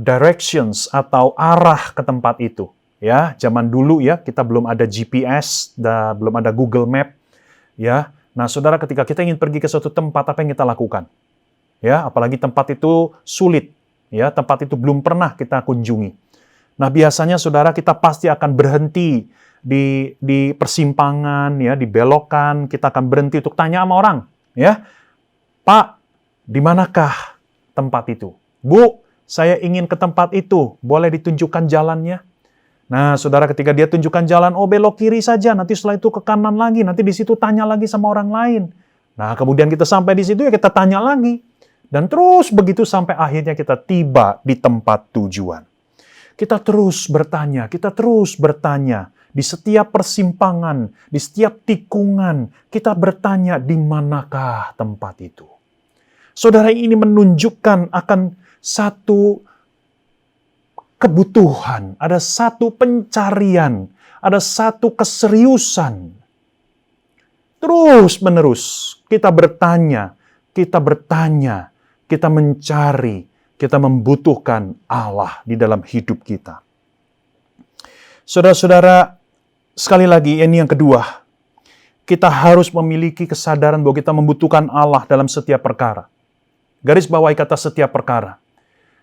directions atau arah ke tempat itu. Ya, zaman dulu ya, kita belum ada GPS, belum ada Google Map. Ya, nah saudara, ketika kita ingin pergi ke suatu tempat, apa yang kita lakukan? Ya, apalagi tempat itu sulit. Ya, tempat itu belum pernah kita kunjungi. Nah, biasanya saudara kita pasti akan berhenti di persimpangan, ya, di belokan, kita akan berhenti untuk tanya sama orang, ya. Pak, di manakah tempat itu? Bu, saya ingin ke tempat itu, boleh ditunjukkan jalannya? Nah, saudara, ketika dia tunjukkan jalan, oh belok kiri saja, nanti setelah itu ke kanan lagi, nanti di situ tanya lagi sama orang lain. Nah, kemudian kita sampai di situ ya kita tanya lagi. Dan terus begitu sampai akhirnya kita tiba di tempat tujuan. Kita terus bertanya, di setiap persimpangan, di setiap tikungan, kita bertanya di manakah tempat itu. Saudara, ini menunjukkan akan satu kebutuhan, ada satu pencarian, ada satu keseriusan. Terus menerus kita bertanya, kita mencari, kita membutuhkan Allah di dalam hidup kita. Saudara-saudara, sekali lagi ini yang kedua. Kita harus memiliki kesadaran bahwa kita membutuhkan Allah dalam setiap perkara. Garis bawahi kata setiap perkara.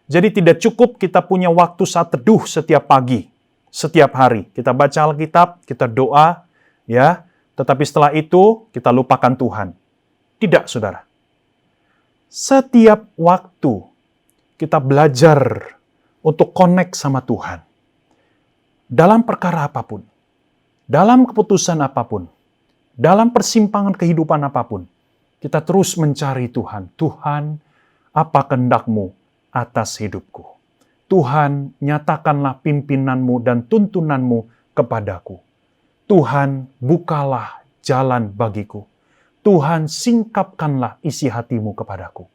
Jadi tidak cukup kita punya waktu saat teduh setiap pagi, setiap hari. Kita baca Alkitab, kita doa, ya. Tetapi setelah itu kita lupakan Tuhan. Tidak, saudara. Setiap waktu kita belajar untuk connect sama Tuhan. Dalam perkara apapun, dalam keputusan apapun, dalam persimpangan kehidupan apapun, kita terus mencari Tuhan. Tuhan, apa kehendak-Mu atas hidupku? Tuhan, nyatakanlah pimpinanmu dan tuntunanmu kepadaku. Tuhan, bukalah jalan bagiku. Tuhan, singkapkanlah isi hatimu kepadaku.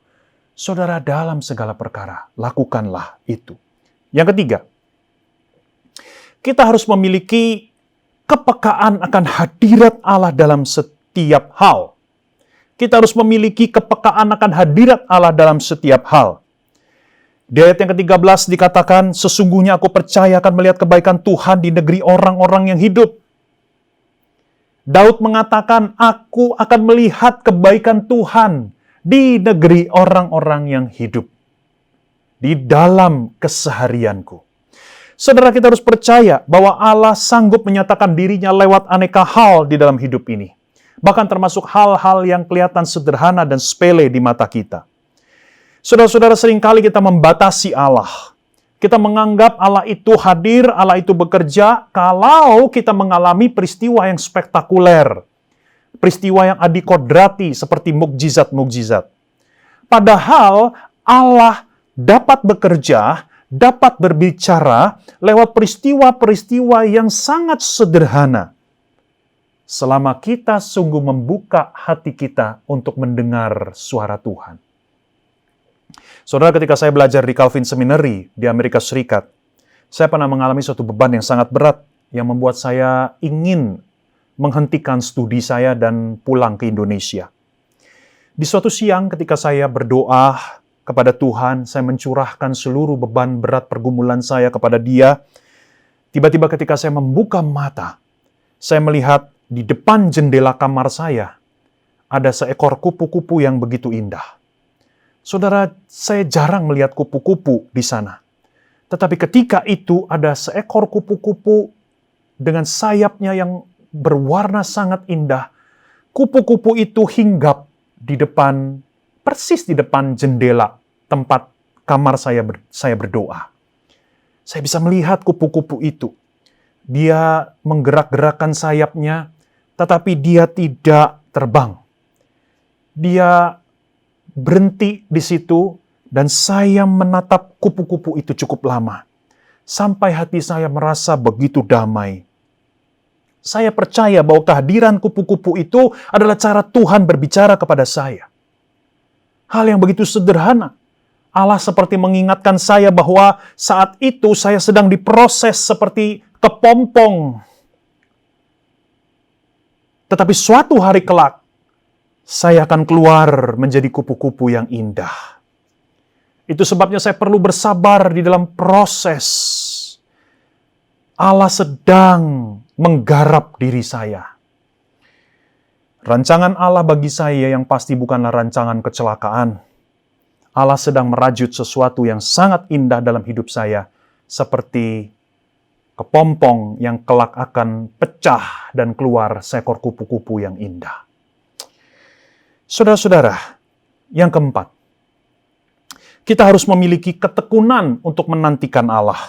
Saudara, dalam segala perkara, lakukanlah itu. Yang ketiga, kita harus memiliki kepekaan akan hadirat Allah dalam setiap hal. Kita harus memiliki kepekaan akan hadirat Allah dalam setiap hal. Di ayat yang ke-13 dikatakan, sesungguhnya aku percaya akan melihat kebaikan Tuhan di negeri orang-orang yang hidup. Daud mengatakan, aku akan melihat kebaikan Tuhan di negeri orang-orang yang hidup. Di dalam keseharianku. Saudara, kita harus percaya bahwa Allah sanggup menyatakan dirinya lewat aneka hal di dalam hidup ini. Bahkan termasuk hal-hal yang kelihatan sederhana dan sepele di mata kita. Saudara-saudara, seringkali kita membatasi Allah. Kita menganggap Allah itu hadir, Allah itu bekerja, kalau kita mengalami peristiwa yang spektakuler. Peristiwa yang adikodrati seperti mukjizat-mukjizat. Padahal Allah dapat bekerja, dapat berbicara lewat peristiwa-peristiwa yang sangat sederhana. Selama kita sungguh membuka hati kita untuk mendengar suara Tuhan. Saudara, ketika saya belajar di Calvin Seminary di Amerika Serikat, saya pernah mengalami suatu beban yang sangat berat yang membuat saya ingin menghentikan studi saya dan pulang ke Indonesia. Di suatu siang ketika saya berdoa kepada Tuhan, saya mencurahkan seluruh beban berat pergumulan saya kepada Dia. Tiba-tiba ketika saya membuka mata, saya melihat di depan jendela kamar saya ada seekor kupu-kupu yang begitu indah. Saudara, saya jarang melihat kupu-kupu di sana. Tetapi ketika itu ada seekor kupu-kupu dengan sayapnya yang berwarna sangat indah. Kupu-kupu itu hinggap di depan, persis di depan jendela tempat kamar saya berdoa. Saya bisa melihat kupu-kupu itu. Dia menggerak-gerakkan sayapnya, tetapi dia tidak terbang. Dia berhenti di situ, dan saya menatap kupu-kupu itu cukup lama. Sampai hati saya merasa begitu damai. Saya percaya bahwa kehadiran kupu-kupu itu adalah cara Tuhan berbicara kepada saya. Hal yang begitu sederhana. Allah seperti mengingatkan saya bahwa saat itu saya sedang diproses seperti kepompong. Tetapi suatu hari kelak, saya akan keluar menjadi kupu-kupu yang indah. Itu sebabnya saya perlu bersabar di dalam proses. Allah sedang menggarap diri saya. Rancangan Allah bagi saya yang pasti bukanlah rancangan kecelakaan. Allah sedang merajut sesuatu yang sangat indah dalam hidup saya, seperti kepompong yang kelak akan pecah dan keluar seekor kupu-kupu yang indah. Saudara-saudara, yang keempat, kita harus memiliki ketekunan untuk menantikan Allah.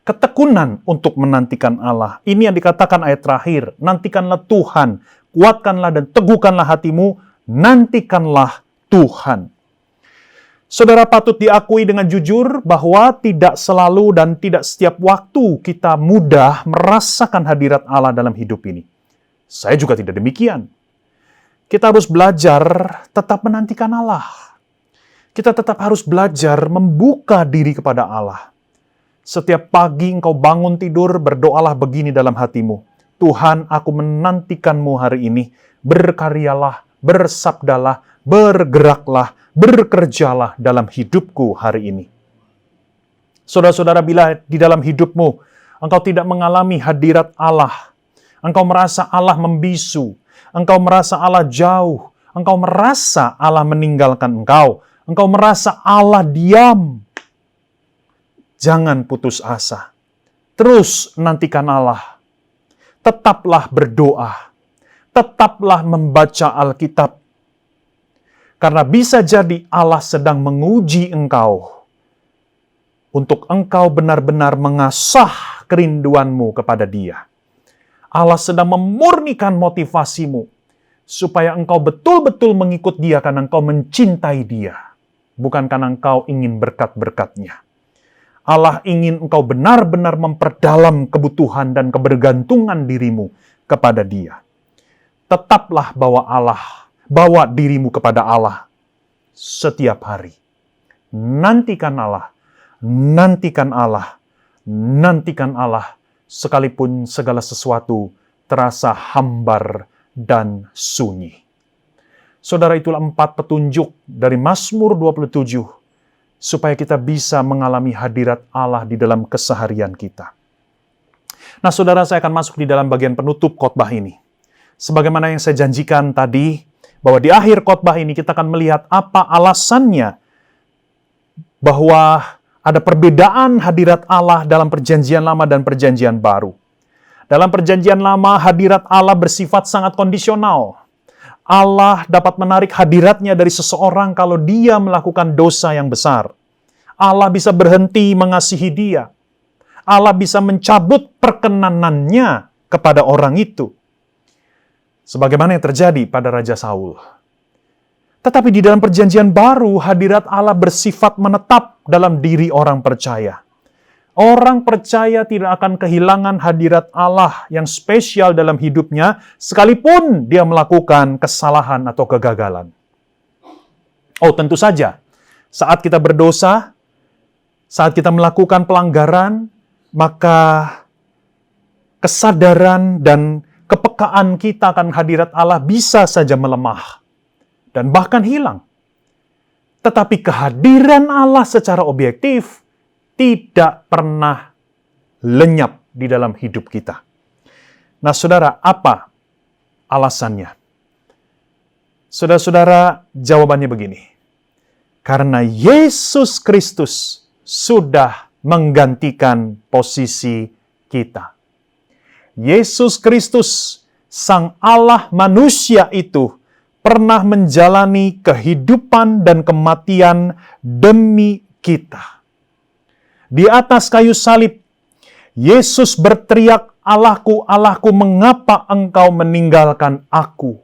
Ketekunan untuk menantikan Allah. Ini yang dikatakan ayat terakhir, nantikanlah Tuhan, kuatkanlah dan teguhkanlah hatimu, nantikanlah Tuhan. Saudara, patut diakui dengan jujur bahwa tidak selalu dan tidak setiap waktu kita mudah merasakan hadirat Allah dalam hidup ini. Saya juga tidak demikian. Kita harus belajar tetap menantikan Allah. Kita tetap harus belajar membuka diri kepada Allah. Setiap pagi engkau bangun tidur, berdoalah begini dalam hatimu. Tuhan, aku menantikanmu hari ini. Berkaryalah, bersabdalah, bergeraklah, bekerjalah dalam hidupku hari ini. Saudara-saudara, bila di dalam hidupmu engkau tidak mengalami hadirat Allah, engkau merasa Allah membisu, engkau merasa Allah jauh, engkau merasa Allah meninggalkan engkau, engkau merasa Allah diam, jangan putus asa. Terus nantikan Allah. Tetaplah berdoa. Tetaplah membaca Alkitab. Karena bisa jadi Allah sedang menguji engkau untuk engkau benar-benar mengasah kerinduanmu kepada Dia. Allah sedang memurnikan motivasimu supaya engkau betul-betul mengikut Dia karena engkau mencintai Dia, bukan karena engkau ingin berkat-berkat-Nya. Allah ingin engkau benar-benar memperdalam kebutuhan dan kebergantungan dirimu kepada Dia. Tetaplah bawa dirimu kepada Allah setiap hari. Nantikan Allah, nantikan Allah, nantikan Allah, sekalipun segala sesuatu terasa hambar dan sunyi. Saudara, itulah 4 petunjuk dari Mazmur 27. supaya kita bisa mengalami hadirat Allah di dalam keseharian kita. Nah, saudara, saya akan masuk di dalam bagian penutup khotbah ini. Sebagaimana yang saya janjikan tadi, bahwa di akhir khotbah ini kita akan melihat apa alasannya bahwa ada perbedaan hadirat Allah dalam Perjanjian Lama dan Perjanjian Baru. Dalam Perjanjian Lama, hadirat Allah bersifat sangat kondisional. Allah dapat menarik hadiratnya dari seseorang kalau dia melakukan dosa yang besar. Allah bisa berhenti mengasihi dia. Allah bisa mencabut perkenanannya kepada orang itu. Sebagaimana yang terjadi pada Raja Saul. Tetapi di dalam Perjanjian Baru, hadirat Allah bersifat menetap dalam diri orang percaya. Orang percaya tidak akan kehilangan hadirat Allah yang spesial dalam hidupnya, sekalipun dia melakukan kesalahan atau kegagalan. Oh, tentu saja, saat kita berdosa, saat kita melakukan pelanggaran, maka kesadaran dan kepekaan kita akan hadirat Allah bisa saja melemah dan bahkan hilang. Tetapi kehadiran Allah secara objektif tidak pernah lenyap di dalam hidup kita. Nah, saudara, apa alasannya? Saudara-saudara, jawabannya begini. Karena Yesus Kristus sudah menggantikan posisi kita. Yesus Kristus, Sang Allah manusia itu, pernah menjalani kehidupan dan kematian demi kita. Di atas kayu salib, Yesus berteriak, "Allahku, Allahku, mengapa engkau meninggalkan aku?"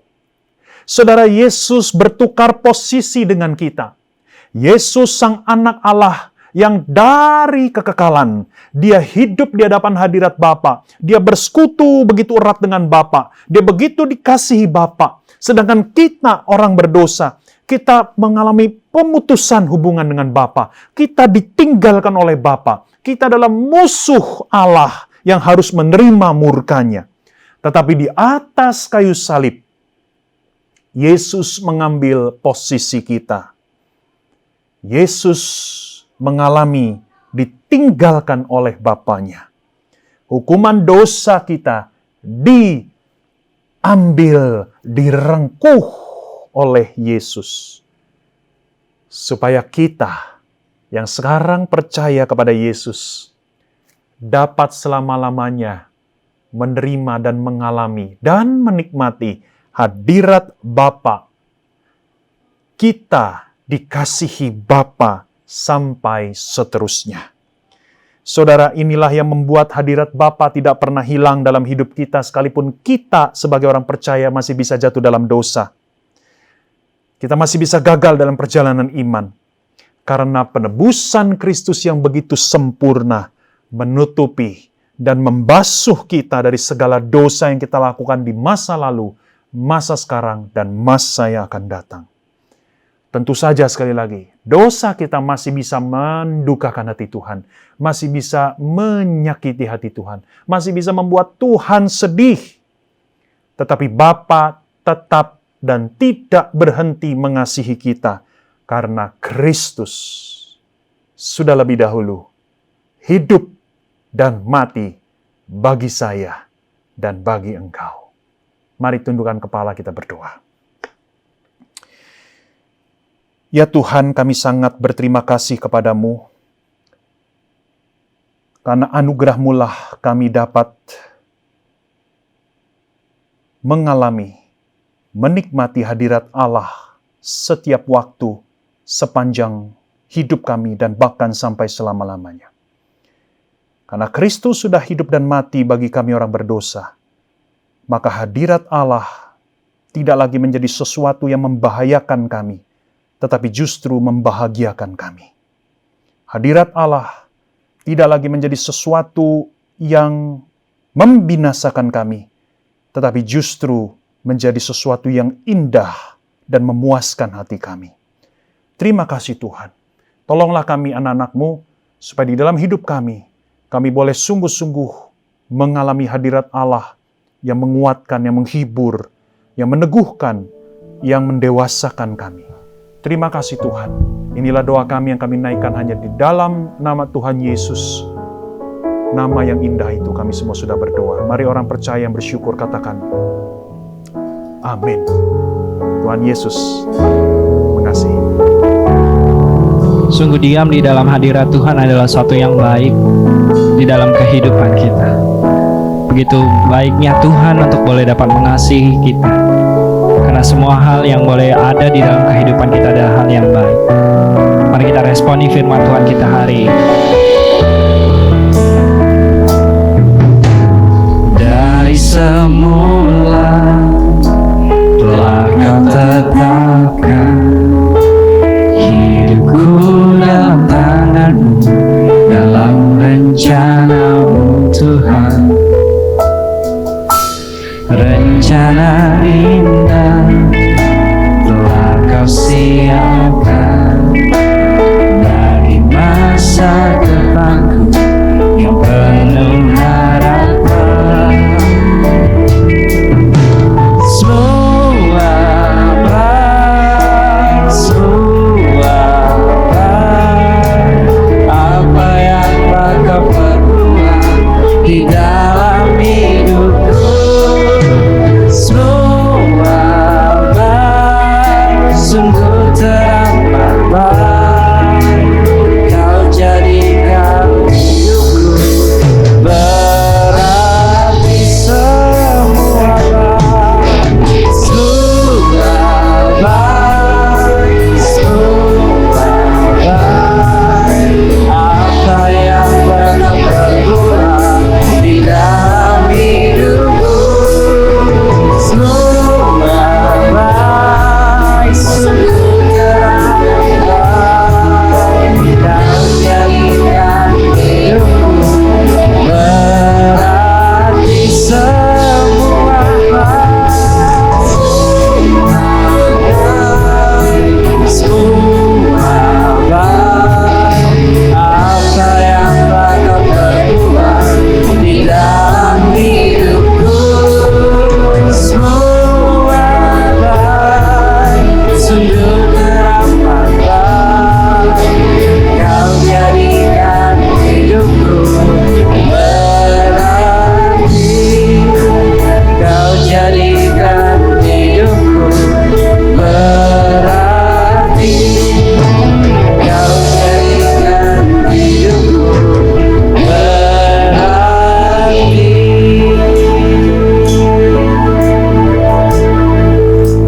Saudara, Yesus bertukar posisi dengan kita. Yesus, Sang Anak Allah, yang dari kekekalan, dia hidup di hadapan hadirat Bapa. Dia bersekutu begitu erat dengan Bapa. Dia begitu dikasihi Bapa. Sedangkan kita, orang berdosa, kita mengalami pemutusan hubungan dengan Bapa. Kita ditinggalkan oleh Bapa. Kita adalah musuh Allah yang harus menerima murkanya. Tetapi di atas kayu salib, Yesus mengambil posisi kita. Yesus mengalami ditinggalkan oleh Bapanya. Hukuman dosa kita diambil, direngkuh oleh Yesus. Supaya kita yang sekarang percaya kepada Yesus dapat selama-lamanya menerima dan mengalami dan menikmati hadirat Bapa. Kita dikasihi Bapa sampai seterusnya. Saudara, inilah yang membuat hadirat Bapa tidak pernah hilang dalam hidup kita, sekalipun kita sebagai orang percaya masih bisa jatuh dalam dosa. Kita masih bisa gagal dalam perjalanan iman. Karena penebusan Kristus yang begitu sempurna menutupi dan membasuh kita dari segala dosa yang kita lakukan di masa lalu, masa sekarang, dan masa yang akan datang. Tentu saja sekali lagi, dosa kita masih bisa mendukakan hati Tuhan, masih bisa menyakiti hati Tuhan, masih bisa membuat Tuhan sedih. Tetapi Bapa tetap dan tidak berhenti mengasihi kita, karena Kristus sudah lebih dahulu hidup dan mati bagi saya dan bagi engkau. Mari tundukkan kepala, kita berdoa. Ya Tuhan, kami sangat berterima kasih kepadamu, karena anugerah-Mu lah kami dapat mengalami, menikmati hadirat Allah setiap waktu, sepanjang hidup kami, dan bahkan sampai selama-lamanya. Karena Kristus sudah hidup dan mati bagi kami orang berdosa, maka hadirat Allah tidak lagi menjadi sesuatu yang membahayakan kami, tetapi justru membahagiakan kami. Hadirat Allah tidak lagi menjadi sesuatu yang membinasakan kami, tetapi justru menjadi sesuatu yang indah dan memuaskan hati kami. Terima kasih Tuhan. Tolonglah kami anak-anak-Mu, supaya di dalam hidup kami boleh sungguh-sungguh mengalami hadirat Allah yang menguatkan, yang menghibur, yang meneguhkan, yang mendewasakan kami. Terima kasih Tuhan. Inilah doa kami yang kami naikkan hanya di dalam nama Tuhan Yesus. Nama yang indah itu kami semua sudah berdoa. Mari orang percaya yang bersyukur katakan, amin. Tuhan Yesus mengasihi. Sungguh diam di dalam hadirat Tuhan adalah suatu yang baik di dalam kehidupan kita. Begitu baiknya Tuhan untuk boleh dapat mengasihi kita. Karena semua hal yang boleh ada di dalam kehidupan kita adalah hal yang baik. Mari kita responi firman Tuhan kita hari ini. Dari semula telah Kau tetapkan hidupku dalam tangan-Mu, dalam rencana-Mu Tuhan. Rencana indah telah Kau siapkan bagi masa depanku yang penuh harapan. Semua baik, apa yang Kau perbuat di dalam hidupku. Semua baik, sungguh teramat baik. Kau jadikan hidupku berarti. Semua baik, semua baik, semua baik. Apa yang pernah berbuat di dalam hidupku. Semua baik, sungguh teramat baik. Kau jadikan hidupku berarti. Semua baik, semua baik. Apa yang Kau perbuat di dalam hidupku. Semua baik, sungguh teramat baik. Kau jadikan hidupku berarti. Kau jadikan hidupku berarti. Kau jadikan hidupku berarti.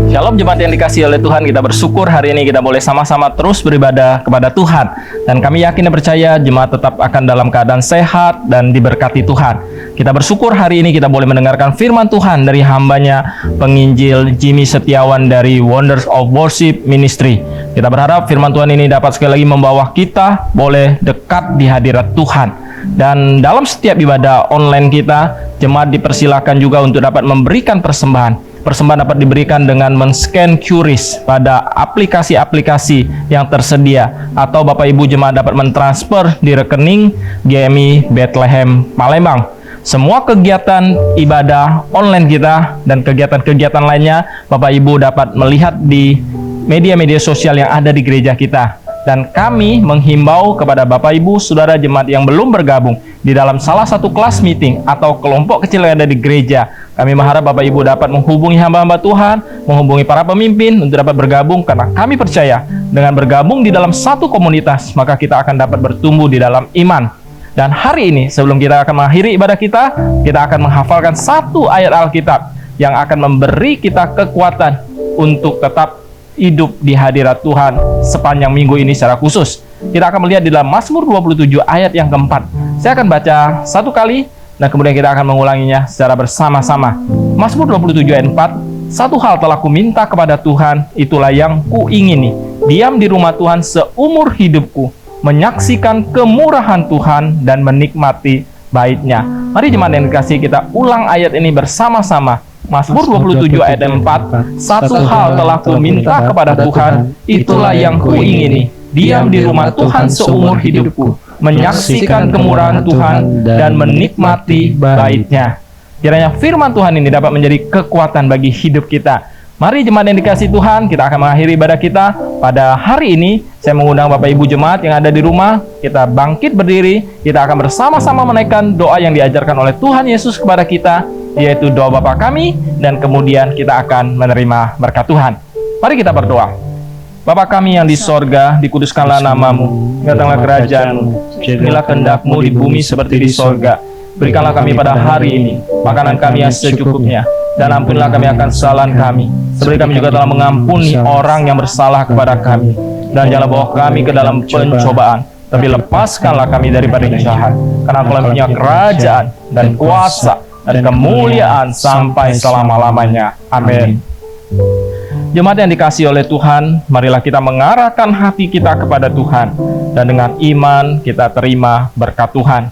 Shalom jemaat yang dikasihi oleh Tuhan, kita bersyukur hari ini kita boleh sama-sama terus beribadah kepada Tuhan. Dan kami yakin dan percaya jemaat tetap akan dalam keadaan sehat dan diberkati Tuhan. Kita bersyukur hari ini kita boleh mendengarkan firman Tuhan dari hambanya penginjil Jimmy Setiawan dari Wonders of Worship Ministry. Kita berharap firman Tuhan ini dapat sekali lagi membawa kita boleh dekat di hadirat Tuhan. Dan dalam setiap ibadah online kita, jemaat dipersilakan juga untuk dapat memberikan persembahan. Persembahan dapat diberikan dengan men-scan QRIS pada aplikasi-aplikasi yang tersedia, atau Bapak Ibu jemaat dapat mentransfer di rekening GMI Bethlehem Palembang. Semua kegiatan ibadah online kita dan kegiatan-kegiatan lainnya Bapak Ibu dapat melihat di media-media sosial yang ada di gereja kita. Dan kami menghimbau kepada Bapak Ibu Saudara jemaat yang belum bergabung di dalam salah satu kelas meeting atau kelompok kecil yang ada di gereja. Kami mengharap Bapak Ibu dapat menghubungi hamba-hamba Tuhan, menghubungi para pemimpin untuk dapat bergabung, karena kami percaya dengan bergabung di dalam satu komunitas maka kita akan dapat bertumbuh di dalam iman. Dan hari ini sebelum kita akan mengakhiri ibadah kita akan menghafalkan satu ayat Alkitab yang akan memberi kita kekuatan untuk tetap hidup di hadirat Tuhan sepanjang minggu ini secara khusus. Kita akan melihat di dalam Mazmur 27 ayat yang keempat. Saya akan baca satu kali dan kemudian kita akan mengulanginya secara bersama-sama. Mazmur 27 ayat 4. Satu hal telah kuminta kepada Tuhan, itulah yang kuingini, diam di rumah Tuhan seumur hidupku, menyaksikan kemurahan Tuhan dan menikmati baitnya. Mari jemaat yang dikasihi, kita ulang ayat ini bersama-sama. Mazmur 27 ayat 4. Satu hal telah kuminta kepada Tuhan, itulah yang kuingini, diam di rumah Tuhan seumur hidupku, menyaksikan kemurahan Tuhan dan menikmati baitnya. Kiranya firman Tuhan ini dapat menjadi kekuatan bagi hidup kita. Mari jemaat yang dikasihi Tuhan, kita akan mengakhiri ibadah kita pada hari ini. Saya mengundang Bapak Ibu jemaat yang ada di rumah, kita bangkit berdiri, kita akan bersama-sama menaikkan doa yang diajarkan oleh Tuhan Yesus kepada kita, yaitu doa Bapa kami, dan kemudian kita akan menerima berkat Tuhan. Mari kita berdoa. Bapa kami yang di sorga, dikuduskanlah namamu, datanglah kerajaanmu, jadilah kehendak-mu di bumi seperti di sorga. Berikanlah kami pada hari ini makanan kami yang secukupnya, dan ampunilah kami akan kesalahan kami, seperti kami juga telah mengampuni orang yang bersalah kepada kami. Dan janganlah bawa kami ke dalam pencobaan, tapi lepaskanlah kami daripada yang jahat. Karena Engkau punya kerajaan dan kuasa dan kemuliaan sampai selama-lamanya. Amin. Jemaat yang dikasihi oleh Tuhan, marilah kita mengarahkan hati kita kepada Tuhan, dan dengan iman kita terima berkat Tuhan.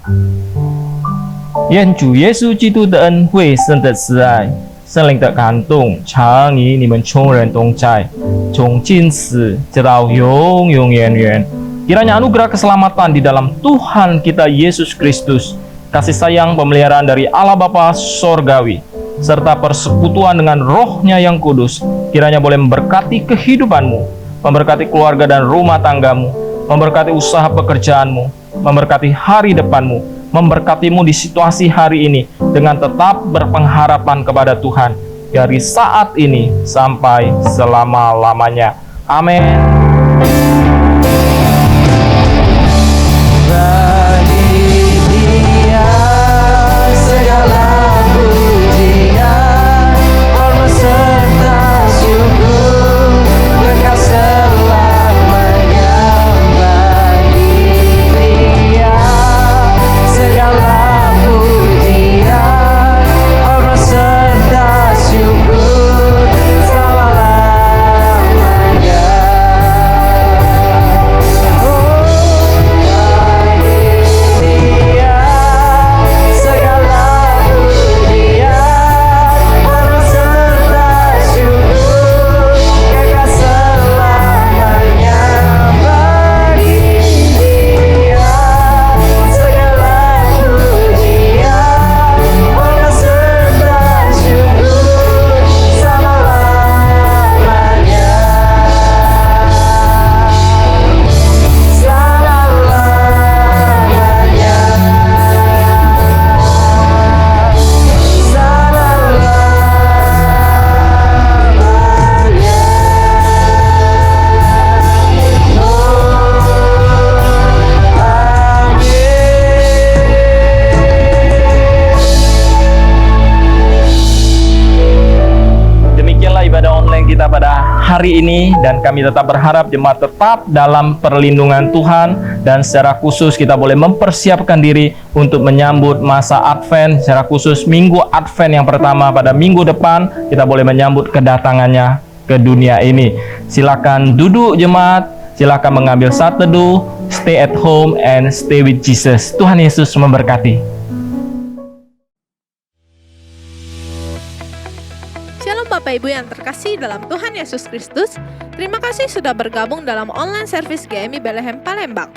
愿主耶稣基督的恩惠、神的慈爱、圣灵的感动，常与你们众人同在，从今时直到永永远远。Kiranya anugerah keselamatan di dalam Tuhan kita Yesus Kristus, kasih sayang pemeliharaan dari Allah Bapa Sorgawi, serta persekutuan dengan Roh-Nya yang kudus, kiranya boleh memberkati kehidupanmu, memberkati keluarga dan rumah tanggamu, memberkati usaha pekerjaanmu, memberkati hari depanmu, memberkatimu di situasi hari ini dengan tetap berpengharapan kepada Tuhan dari saat ini sampai selama-lamanya. Amin. Hari ini, dan kami tetap berharap jemaat tetap dalam perlindungan Tuhan, dan secara khusus kita boleh mempersiapkan diri untuk menyambut masa Advent, secara khusus minggu Advent yang pertama pada minggu depan kita boleh menyambut kedatangannya ke dunia ini. Silakan duduk jemaat, silakan mengambil saat teduh, stay at home and stay with Jesus. Tuhan Yesus memberkati. Shalom Bapak Ibu yang terkasih dalam Tuhan Yesus Kristus. Terima kasih sudah bergabung dalam online service GMI Bethlehem Palembang.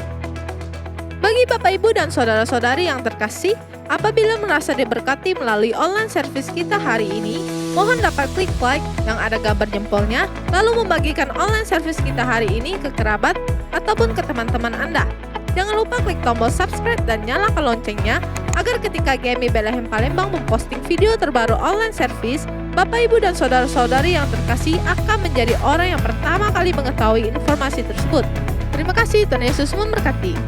Bagi Bapak Ibu dan saudara-saudari yang terkasih, apabila merasa diberkati melalui online service kita hari ini, mohon dapat klik like yang ada gambar jempolnya, lalu membagikan online service kita hari ini ke kerabat ataupun ke teman-teman Anda. Jangan lupa klik tombol subscribe dan nyalakan loncengnya, agar ketika GMI Bethlehem Palembang memposting video terbaru online service, Bapak Ibu dan saudara-saudari yang terkasih akan menjadi orang yang pertama kali mengetahui informasi tersebut. Terima kasih, Tuhan Yesus memberkati.